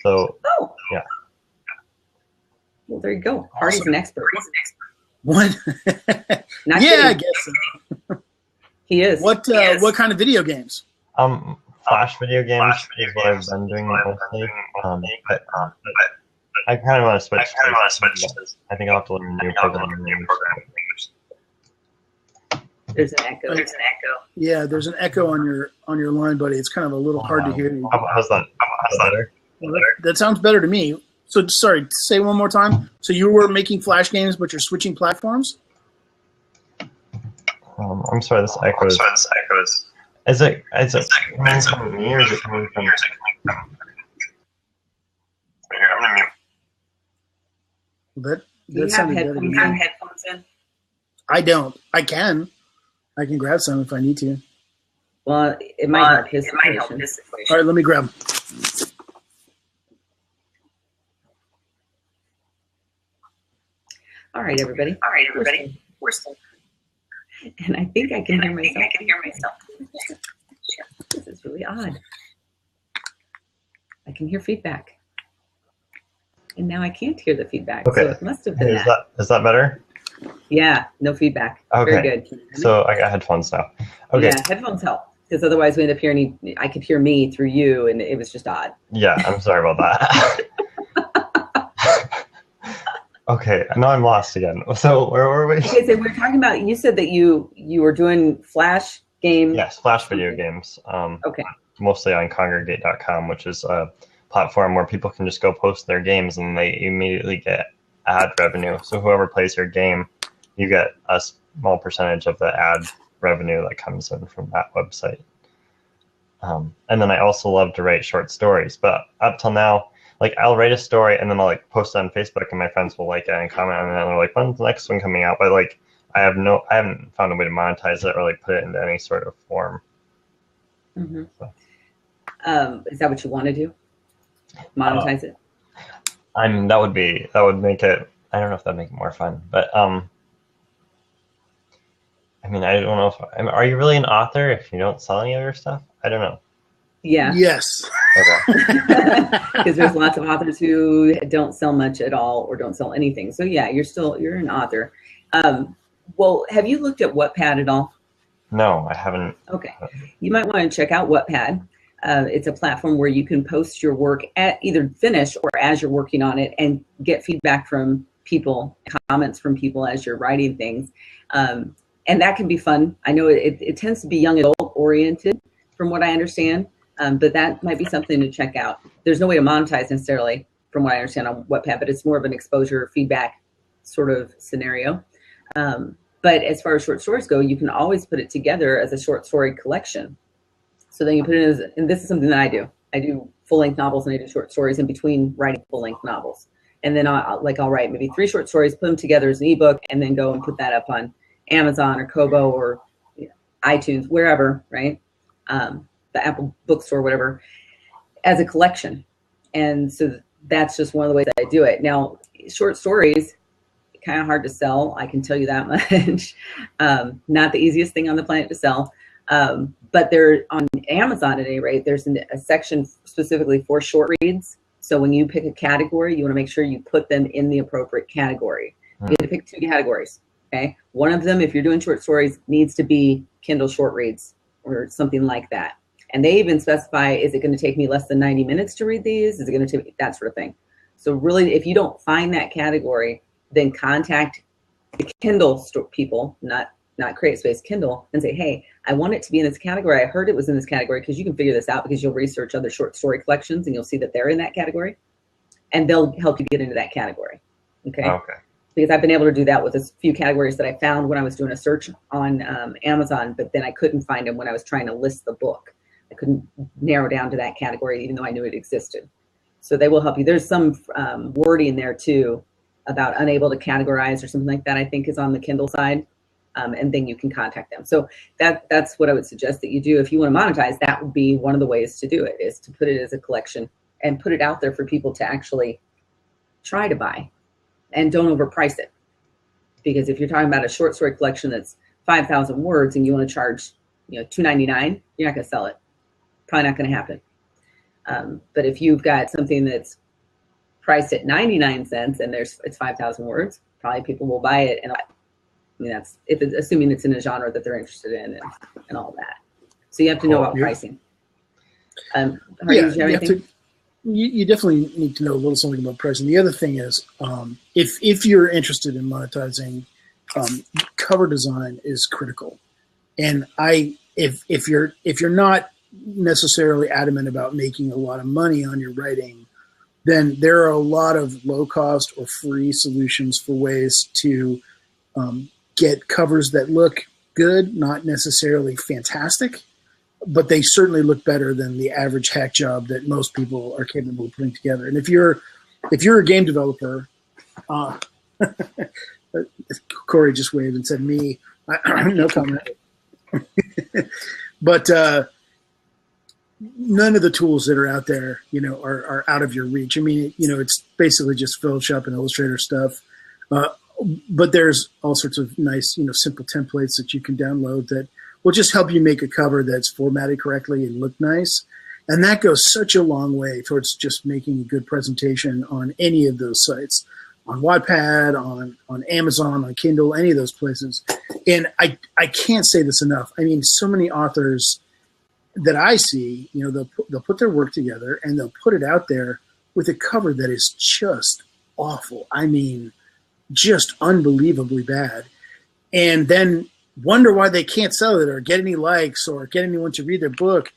So Oh. Yeah. Well, there you go. Hardy's an expert. What? Not Yeah, I kidding. guess so. He is. What kind of video games? Flash video games is what I've been doing mostly. But I kind of want to switch. I think I'll have to learn a new programming language. There's an echo. Yeah, there's an echo on your line, buddy. It's kind of a little hard to hear you. How's that? Better? Well, that sounds better to me. So, sorry, say one more time. So you were making Flash games, but you're switching platforms? I'm sorry, this echoes. Is it coming from me or is it coming from? Here, I'm gonna mute. Do you have sounded better to me. headphones in? I don't. I can grab some if I need to. Well, it might help his situation. All right, let me grab them. All right, everybody. We're still. And I think I can hear myself. This is really odd. I can hear feedback. And now I can't hear the feedback. Okay. So it must have been Is that better? Yeah, no feedback. Okay. Very good. Can you hear me? So I got headphones now. Okay. Yeah, headphones help. Because otherwise we end up hearing, I could hear me through you, and it was just odd. Yeah, I'm sorry about that. Okay, now I'm lost again. So where were we? Okay, so we were talking about, you said that you were doing Flash game. Yes, Flash video games. Okay. Mostly on Congregate.com, which is a platform where people can just go post their games and they immediately get ad revenue. So whoever plays your game, you get a small percentage of the ad revenue that comes in from that website. And then I also love to write short stories, but up till now, like I'll write a story and then I'll like post it on Facebook and my friends will like it and comment and then they're like, when's the next one coming out? But like I haven't found a way to monetize it or like put it into any sort of form. Mm-hmm. So. Is that what you want to do? Monetize it? That would make it. I don't know if that'd make it more fun, but I mean, I don't know if. Are you really an author if you don't sell any of your stuff? I don't know. Yeah. Yes. Okay. Because there's lots of authors who don't sell much at all or don't sell anything. So yeah, you're an author. Well, have you looked at Wattpad at all? No, I haven't. Okay. You might want to check out Wattpad. It's a platform where you can post your work at either finished or as you're working on it and get feedback from people, comments from people as you're writing things. And that can be fun. I know it tends to be young adult oriented from what I understand, but that might be something to check out. There's no way to monetize necessarily from what I understand on Wattpad, but it's more of an exposure feedback sort of scenario. But as far as short stories go, you can always put it together as a short story collection. So then you put it as, and this is something that I do. I do full-length novels and I do short stories in between writing full-length novels. And then I'll write maybe 3 short stories, put them together as an ebook, and then go and put that up on Amazon or Kobo or iTunes, wherever, right? The Apple bookstore, whatever, as a collection. And so that's just one of the ways that I do it. Now, short stories, kind of hard to sell. I can tell you that much. Not the easiest thing on the planet to sell. But they're on Amazon at any rate, there's a section specifically for short reads. So when you pick a category, you want to make sure you put them in the appropriate category. You have to pick 2 categories, okay? One of them, if you're doing short stories, needs to be Kindle short reads or something like that. And they even specify, is it going to take me less than 90 minutes to read these? Is it going to take that sort of thing? So really, if you don't find that category, then contact the Kindle people, not CreateSpace, Kindle, and say, hey, I want it to be in this category. I heard it was in this category, because you can figure this out because you'll research other short story collections and you'll see that they're in that category, and they'll help you get into that category. Okay. Okay. Because I've been able to do that with a few categories that I found when I was doing a search on Amazon, but then I couldn't find them when I was trying to list the book. I couldn't narrow down to that category, even though I knew it existed. So they will help you. There's some wording there too about unable to categorize or something like that, I think is on the Kindle side. And then you can contact them. So that's what I would suggest that you do. If you want to monetize, that would be one of the ways to do it, is to put it as a collection and put it out there for people to actually try to buy, and don't overprice it. Because if you're talking about a short story collection that's 5,000 words and you want to charge $2.99, you're not going to sell it. Probably not going to happen. But if you've got something that's priced at 99 cents and it's 5,000 words, probably people will buy it. And that's assuming it's in a genre that they're interested in and all that. So you have to know about pricing. You definitely need to know a little something about pricing. The other thing is, if you're interested in monetizing, cover design is critical. And if you're not necessarily adamant about making a lot of money on your writing, then there are a lot of low cost or free solutions for ways to get covers that look good, not necessarily fantastic, but they certainly look better than the average hack job that most people are capable of putting together. And if you're a game developer, Corey just waved and said me, no comment. But none of the tools that are out there, are out of your reach. I mean, it's basically just Photoshop and Illustrator stuff. But there's all sorts of nice, simple templates that you can download that will just help you make a cover that's formatted correctly and look nice. And that goes such a long way towards just making a good presentation on any of those sites, on Wattpad, on Amazon, on Kindle, any of those places. And I can't say this enough. I mean, so many authors that I see, they'll put their work together and they'll put it out there with a cover that is just awful. I mean, just unbelievably bad. And then wonder why they can't sell it or get any likes or get anyone to read their book.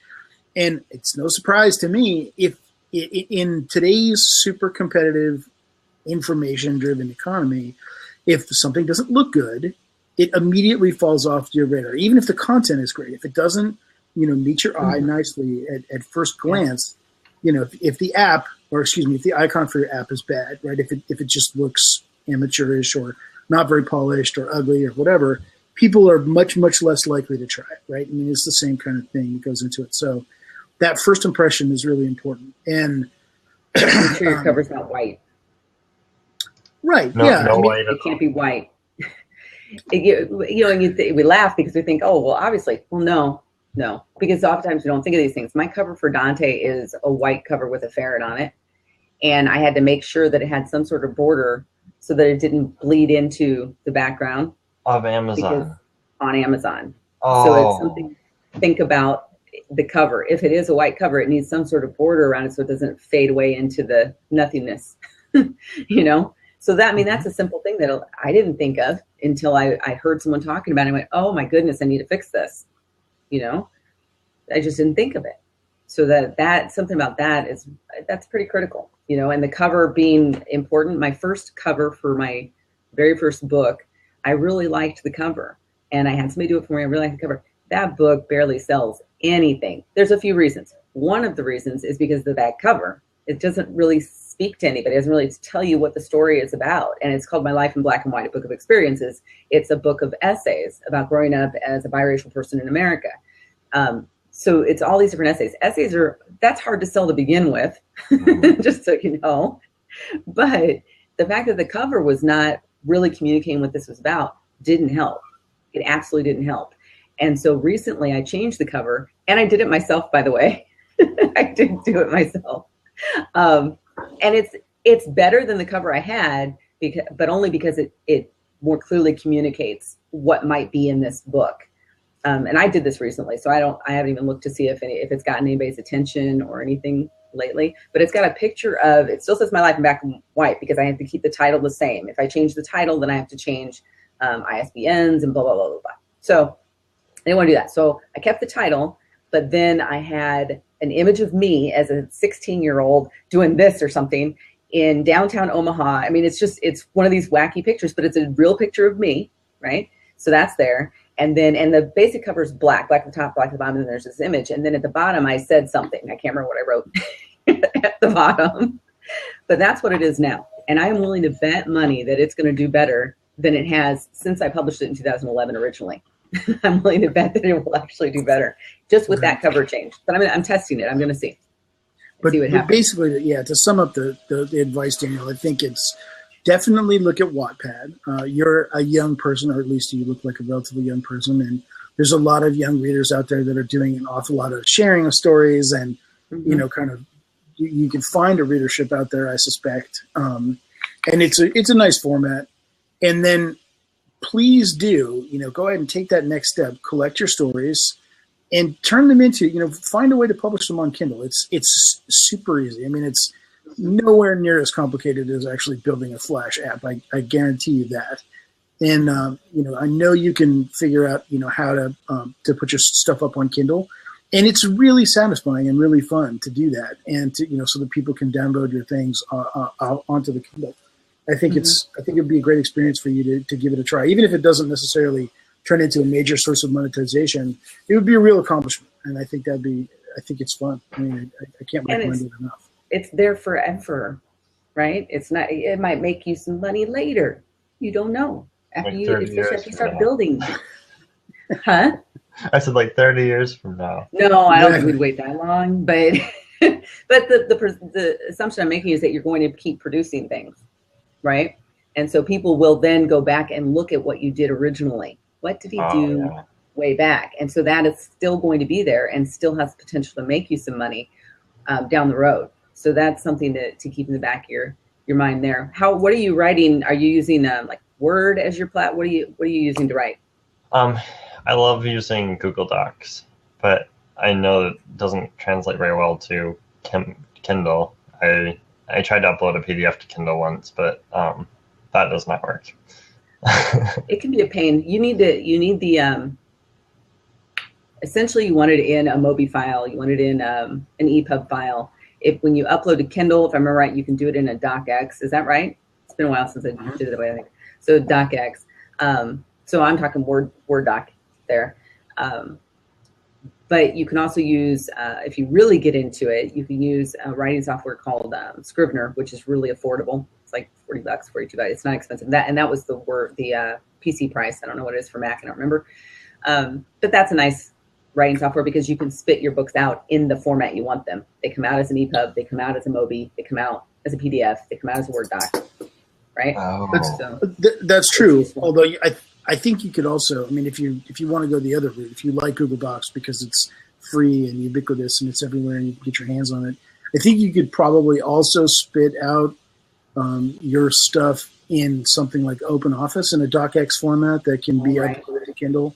And it's no surprise to me if in today's super competitive, information-driven economy, if something doesn't look good, it immediately falls off your radar. Even if the content is great, if it doesn't, meet your eye nicely at first glance, if the app, or excuse me, if the icon for your app is bad, right? If it just looks amateurish or not very polished or ugly or whatever, people are much, much less likely to try it, right? I mean, it's the same kind of thing that goes into it. So that first impression is really important. And make sure your cover's not white. Right. No, yeah. no white. It can't be white. And we laugh because we think, oh, well, obviously. Well, no, because oftentimes we don't think of these things. My cover for Dante is a white cover with a ferret on it. And I had to make sure that it had some sort of border so that it didn't bleed into the background. Of Amazon. On Amazon. Oh. So it's something to think about the cover. If it is a white cover, it needs some sort of border around it so it doesn't fade away into the nothingness, So that's a simple thing that I didn't think of until I heard someone talking about it. I went, oh my goodness, I need to fix this. I just didn't think of it. So that something about that's pretty critical, and the cover being important. My first cover for my very first book, I really liked the cover, and I had somebody do it for me. I really liked the cover. That book barely sells anything. There's a few reasons. One of the reasons is because of that cover. It doesn't really speak to anybody. It doesn't really tell you what the story is about. And it's called My Life in Black and White, a book of experiences. It's a book of essays about growing up as a biracial person in America. So it's all these different essays. That's hard to sell to begin with, just so you know. But the fact that the cover was not really communicating what this was about didn't help. It absolutely didn't help. And so recently I changed the cover, and I did it myself, by the way. I did do it myself. And it's better than the cover I had, but only because it more clearly communicates what might be in this book. And I did this recently, so I haven't even looked to see if it's gotten anybody's attention or anything lately. But it's got a picture of, it still says My Life in Black and White because I have to keep the title the same. If I change the title, then I have to change ISBNs and blah, blah, blah, blah, blah. So I didn't want to do that. So I kept the title, but then I had an image of me as a 16-year-old doing this or something in downtown Omaha. I mean, it's one of these wacky pictures, but it's a real picture of me, right? So that's there. And the basic cover is black at the top, black at the bottom, and then there's this image. And then at the bottom, I said something. I can't remember what I wrote at the bottom, but that's what it is now. And I am willing to bet money that it's going to do better than it has since I published it in 2011 originally. I'm willing to bet that it will actually do better just with that cover change. But I'm testing it. I'm going to see. But See what happens. Basically, to sum up the advice, Daniel, I think it's definitely look at Wattpad. You're a young person, or at least you look like a relatively young person, and there's a lot of young readers out there that are doing an awful lot of sharing of stories, and kind of you can find a readership out there, I suspect. And it's a nice format. And then please do, go ahead and take that next step, collect your stories and turn them into, find a way to publish them on Kindle. It's super easy. I mean, it's nowhere near as complicated as actually building a Flash app. I guarantee you that. And, I know you can figure out, how to put your stuff up on Kindle. And it's really satisfying and really fun to do that. And to, so that people can download your things onto the Kindle. I think it'd be a great experience for you to give it a try. Even if it doesn't necessarily turn into a major source of monetization, it would be a real accomplishment. And I think it's fun. I mean, I can't recommend it enough. It's there forever, right? It's not, it might make you some money later. You don't know. Especially after you start building. Huh? I said like 30 years from now. No, I don't think we'd wait that long, but the assumption I'm making is that you're going to keep producing things. Right. And so people will then go back and look at what you did originally. What did he do way back? And so that is still going to be there and still has potential to make you some money down the road. So that's something to keep in the back of your mind there. What are you writing? Are you using like Word as your plat? What are you using to write? I love using Google Docs, but I know it doesn't translate very well to Kindle. I tried to upload a PDF to Kindle once, but that does not work. It can be a pain. You need the essentially you want it in a Mobi file. You want it in an EPUB file. When you upload to Kindle, if I remember right, you can do it in a DocX. Is that right? It's been a while since I did it that way, I think. So DocX. So I'm talking Word doc there. But you can also use, if you really get into it, you can use a writing software called Scrivener, which is really affordable. It's like $40, $42. It's not expensive. That was the PC price. I don't know what it is for Mac. I don't remember. But that's a nice writing software because you can spit your books out in the format you want them. They come out as an EPUB. They come out as a Mobi. They come out as a PDF. They come out as a Word doc. Right? Oh. That's true. Although I think you could also, I mean, if you want to go the other route, if you like Google Docs because it's free and ubiquitous and it's everywhere and you can get your hands on it, I think you could probably also spit out your stuff in something like OpenOffice in a DocX format that can be uploaded to Kindle.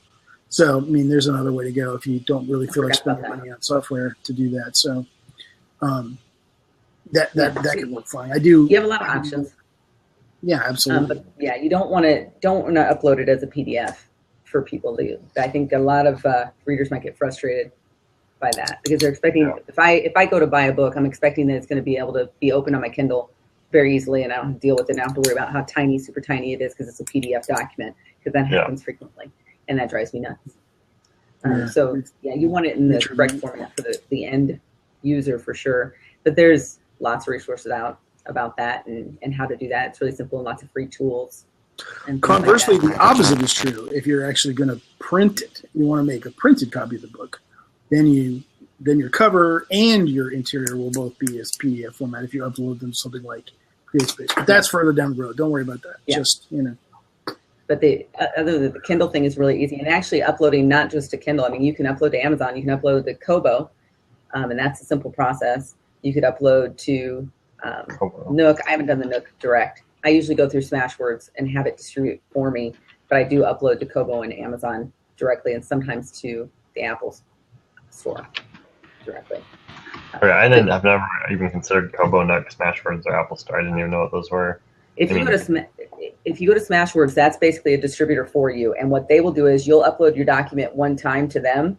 So, I mean, there's another way to go if you don't really feel like spending money on software to do that. So that could work fine. You have a lot of options. Yeah, absolutely. But yeah, you don't want to upload it as a PDF for people to. I think a lot of readers might get frustrated by that because they're expecting. Yeah. If I go to buy a book, I'm expecting that it's going to be able to be open on my Kindle very easily, and I don't have to deal with it. And I don't have to worry about how tiny, super tiny it is because it's a PDF document. Because that happens frequently, and that drives me nuts. So yeah, you want it in the correct format for the end user for sure. But there's lots of resources out about that and how to do that. It's really simple and lots of free tools. Conversely, the opposite is true. If you're actually going to print it, you want to make a printed copy of the book, then your cover and your interior will both be as PDF format if you upload them to something like CreateSpace. But that's further down the road. Don't worry about that. Yeah. Just, But other than the Kindle thing is really easy. And actually uploading not just to Kindle. I mean, you can upload to Amazon. You can upload to Kobo, and that's a simple process. You could upload to Nook. I haven't done the Nook direct. I usually go through Smashwords and have it distribute for me, but I do upload to Kobo and Amazon directly, and sometimes to the Apple store directly. Okay, I've never even considered Kobo, Nook, Smashwords, or Apple Store. I didn't even know what those were. If you go to Smashwords, that's basically a distributor for you, and what they will do is you'll upload your document one time to them,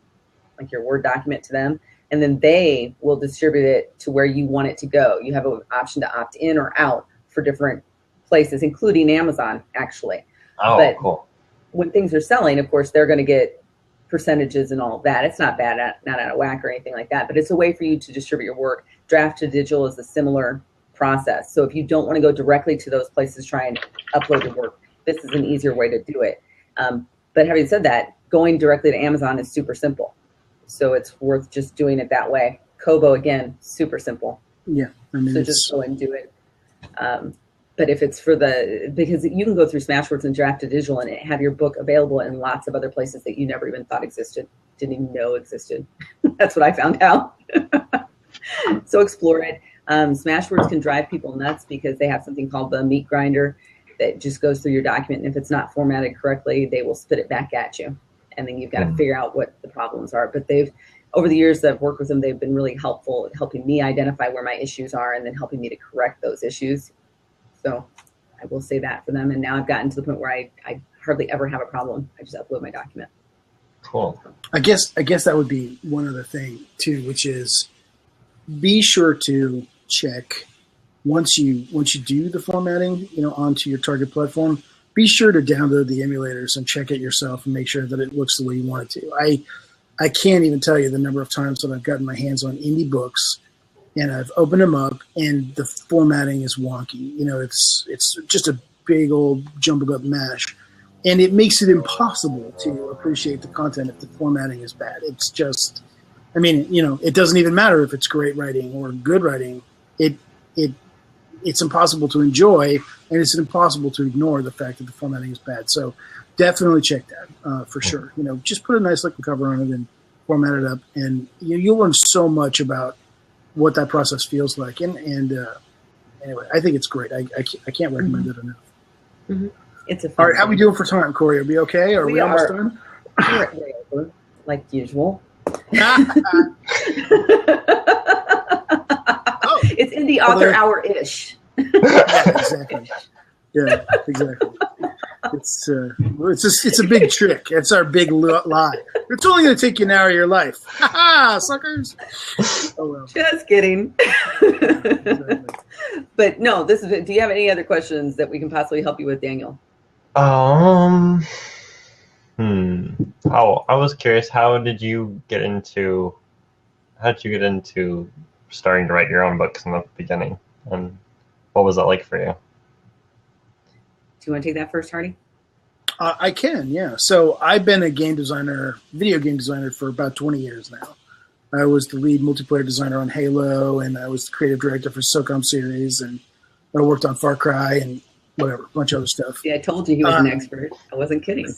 like your Word document to them, and then they will distribute it to where you want it to go. You have an option to opt in or out for different places, including Amazon, actually. Oh, but cool. When things are selling, of course, they're going to get percentages and all of that. It's not bad, not out of whack or anything like that, but it's a way for you to distribute your work. Draft to digital is a similar process. So if you don't want to go directly to those places, try and upload your work. This is an easier way to do it. But having said that, going directly to Amazon is super simple. So it's worth just doing it that way. Kobo, again, super simple. Yeah. I mean, so just go and do it. But if it's because you can go through Smashwords and Draft to Digital and have your book available in lots of other places that you never even thought existed, didn't even know existed. That's what I found out. So explore it. Smashwords can drive people nuts because they have something called the meat grinder that just goes through your document. And if it's not formatted correctly, they will spit it back at you. And then you've got to figure out what the problems are. But over the years that I've worked with them, they've been really helpful at helping me identify where my issues are and then helping me to correct those issues. So I will say that for them. And now I've gotten to the point where I hardly ever have a problem. I just upload my document. Cool. I guess that would be one other thing too, which is be sure to check once you do the formatting, onto your target platform. Be sure to download the emulators and check it yourself and make sure that it looks the way you want it to. I can't even tell you the number of times that I've gotten my hands on indie books and I've opened them up and the formatting is wonky. It's just a big old jumbled up mash. And it makes it impossible to appreciate the content if the formatting is bad. It's just, it doesn't even matter if it's great writing or good writing. It's impossible to enjoy, and it's impossible to ignore the fact that the formatting is bad. So definitely check that for sure. Just put a nice looking cover on it and format it up, and you'll learn so much about what that process feels like. And anyway, I think it's great. I can't recommend it enough. Mm-hmm. It's a all right. How we doing for time, Corey? Are we okay? Are we almost done? We're way over, like usual. It's in the author hour-ish. Yeah, exactly. Yeah, exactly. It's a big trick. It's our big lie. It's only going to take you an hour of your life. Ha ha, suckers. Oh well. Just kidding. Exactly. But no, do you have any other questions that we can possibly help you with, Daniel? I was curious, how did you get into starting to write your own books in the beginning? And what was that like for you? Do you want to take that first, Hardy? I can, yeah. So I've been a video game designer for about 20 years now. I was the lead multiplayer designer on Halo, and I was the creative director for SOCOM series, and I worked on Far Cry and whatever, a bunch of other stuff. Yeah, I told you he was an expert. I wasn't kidding.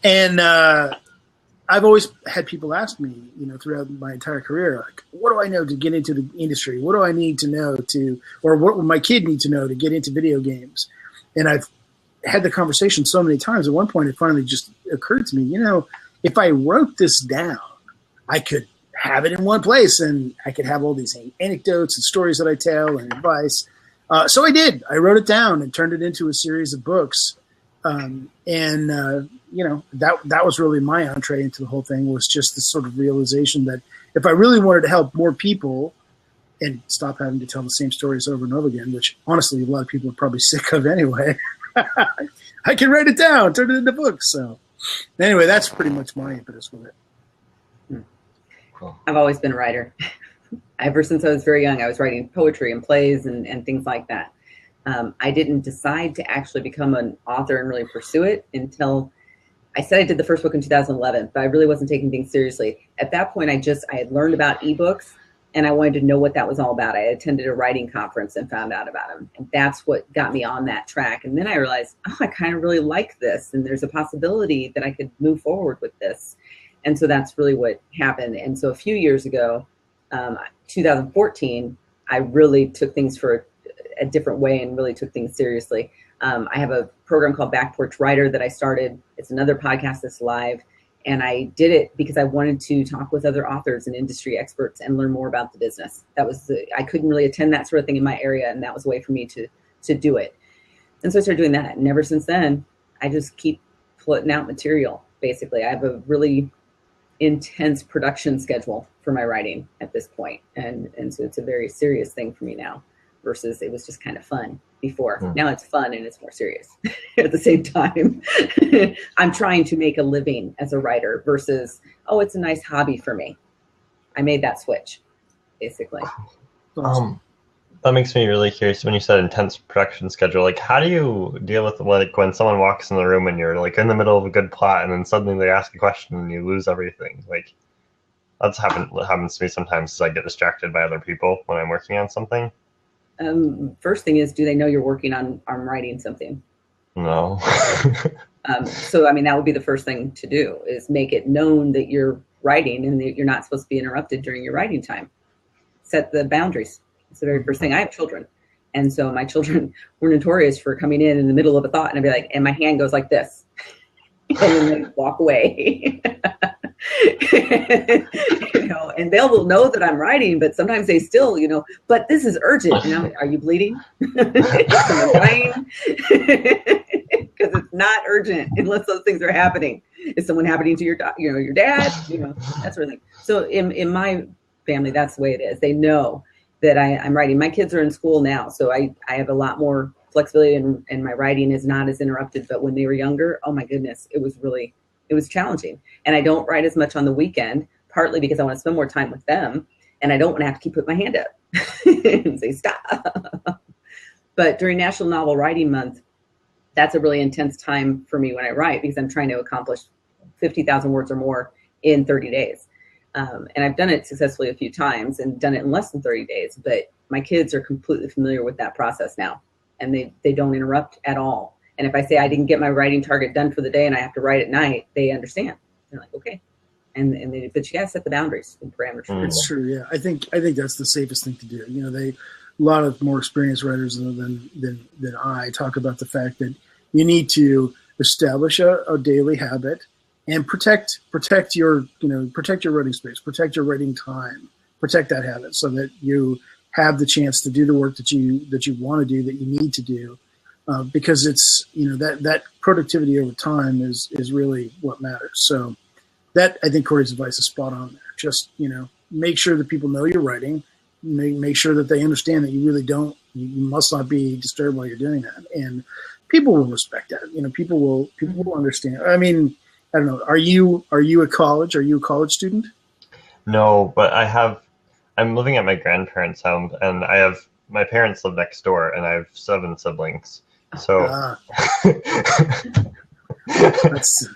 And I've always had people ask me, throughout my entire career, like, what do I know to get into the industry? What do I need to know or what would my kid need to know to get into video games? And I've had the conversation so many times. At one point, it finally just occurred to me, if I wrote this down, I could have it in one place and I could have all these anecdotes and stories that I tell and advice. So I did. I wrote it down and turned it into a series of books. That was really my entree into the whole thing, was just this sort of realization that if I really wanted to help more people and stop having to tell the same stories over and over again, which honestly a lot of people are probably sick of anyway, I can write it down, turn it into books. So anyway, that's pretty much my impetus with it. Cool. I've always been a writer. Ever since I was very young, I was writing poetry and plays and things like that. I didn't decide to actually become an author and really pursue it until I said I did the first book in 2011, but I really wasn't taking things seriously. At that point, I had learned about ebooks, and I wanted to know what that was all about. I attended a writing conference and found out about them, and that's what got me on that track. And then I realized, I kind of really like this, and there's a possibility that I could move forward with this. And so that's really what happened. And so a few years ago, 2014, I really took things for a different way and really took things seriously. I have a program called Back Porch Writer that I started. It's another podcast that's live. And I did it because I wanted to talk with other authors and industry experts and learn more about the business. I couldn't really attend that sort of thing in my area, and that was a way for me to do it. And so I started doing that. And ever since then, I just keep putting out material, basically. I have a really intense production schedule for my writing at this point. And so it's a very serious thing for me now, versus it was just kind of fun before. Now it's fun and it's more serious at the same time. I'm trying to make a living as a writer versus, it's a nice hobby for me. I made that switch, basically. That makes me really curious when you said intense production schedule. Like, how do you deal with when someone walks in the room and you're like in the middle of a good plot and then suddenly they ask a question and you lose everything? Like, what happens to me sometimes is I get distracted by other people when I'm working on something. First thing is, do they know you're working on writing something? No. So, that would be the first thing to do, is make it known that you're writing and that you're not supposed to be interrupted during your writing time. Set the boundaries. It's the very first thing. I have children. And so my children were notorious for coming in the middle of a thought, and I'd be like, and my hand goes like this. And then they walk away. And they'll know that I'm writing, but sometimes they still, but this is urgent. Are you bleeding? Is someone dying? Because it's not urgent unless those things are happening. Is someone happening to your dad? That sort of thing. So in my family, that's the way it is. They know that I'm writing. My kids are in school now, so I have a lot more flexibility, and my writing is not as interrupted. But when they were younger, oh my goodness, it was challenging. And I don't write as much on the weekend, partly because I want to spend more time with them, and I don't want to have to keep putting my hand up and say, stop. But during National Novel Writing Month, that's a really intense time for me when I write, because I'm trying to accomplish 50,000 words or more in 30 days. And I've done it successfully a few times and done it in less than 30 days, but my kids are completely familiar with that process now, and they don't interrupt at all. And if I say I didn't get my writing target done for the day and I have to write at night, they understand. They're like, okay. But you gotta set the boundaries and parameters. It's true. Yeah. I think that's the safest thing to do. A lot of more experienced writers than I talk about the fact that you need to establish a daily habit and protect your writing space, protect your writing time, protect that habit so that you have the chance to do the work that you want to do, that you need to do. Because it's, that productivity over time is really what matters. So that, I think Corey's advice is spot on there. Just, make sure that people know you're writing, make sure that they understand that you really you must not be disturbed while you're doing that. And people will respect that. People will understand. I mean, I don't know. Are you at college? Are you a college student? No, but I'm living at my grandparents' home, and my parents live next door, and I have 7 siblings. So that's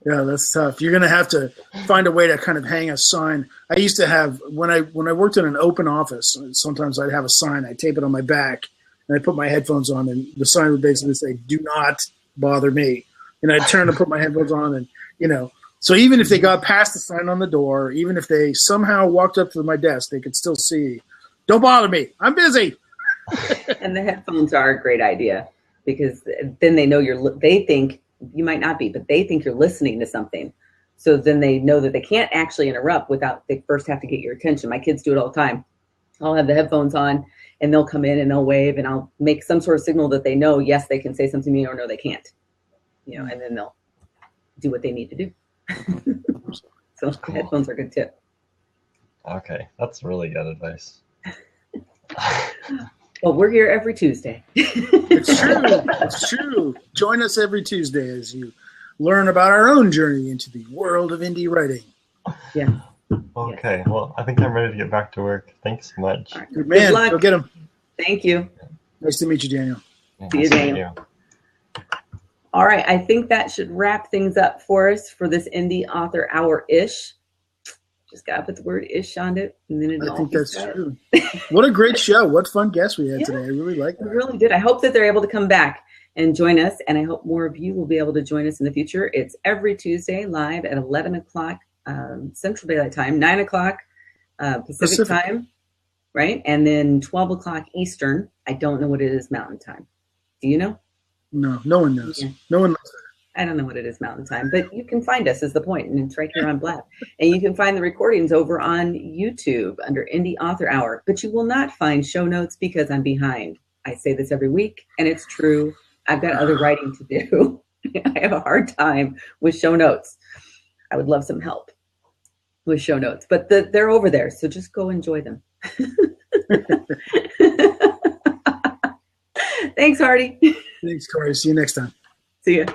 that's tough. You're gonna have to find a way to kind of hang a sign. I used to have when I worked in an open office. Sometimes I'd have a sign. I'd tape it on my back, and I'd put my headphones on, and the sign would basically say, "Do not bother me." And I'd turn to put my headphones on, and So even if they got past the sign on the door, even if they somehow walked up to my desk, they could still see, "Don't bother me. I'm busy." And the headphones are a great idea because then they know they think you might not be, but they think you're listening to something. So then they know that they can't actually interrupt they first have to get your attention. My kids do it all the time. I'll have the headphones on and they'll come in and they'll wave and I'll make some sort of signal that they know, yes, they can say something to me or no, they can't, and then they'll do what they need to do. So cool. Headphones are a good tip. Okay. That's really good advice. Well, we're here every Tuesday. It's true. It's true. Join us every Tuesday as you learn about our own journey into the world of indie writing. Yeah. Okay. Yes. Well, I think I'm ready to get back to work. Thanks so much. Right. Good man. Go get him. Thank you. Nice to meet you, Daniel. See you, Daniel. All right. I think that should wrap things up for us for this Indie Author Hour-ish. Just got to put the word ish on it. And then I think that's true. What a great show. What fun guests we had today. I really like that. We really did. I hope that they're able to come back and join us. And I hope more of you will be able to join us in the future. It's every Tuesday live at 11 o'clock Central Daylight Time, 9 o'clock Pacific Time, right? And then 12 o'clock Eastern. I don't know what it is Mountain Time. Do you know? No, no one knows. Yeah. No one knows that. I don't know what it is Mountain Time, but you can find us is the point, and it's right here on Blab. And you can find the recordings over on YouTube under Indie Author Hour, but you will not find show notes because I'm behind. I say this every week, and it's true. I've got other writing to do. I have a hard time with show notes. I would love some help with show notes, but they're over there, so just go enjoy them. Thanks, Hardy. Thanks, Corey. See you next time. See ya.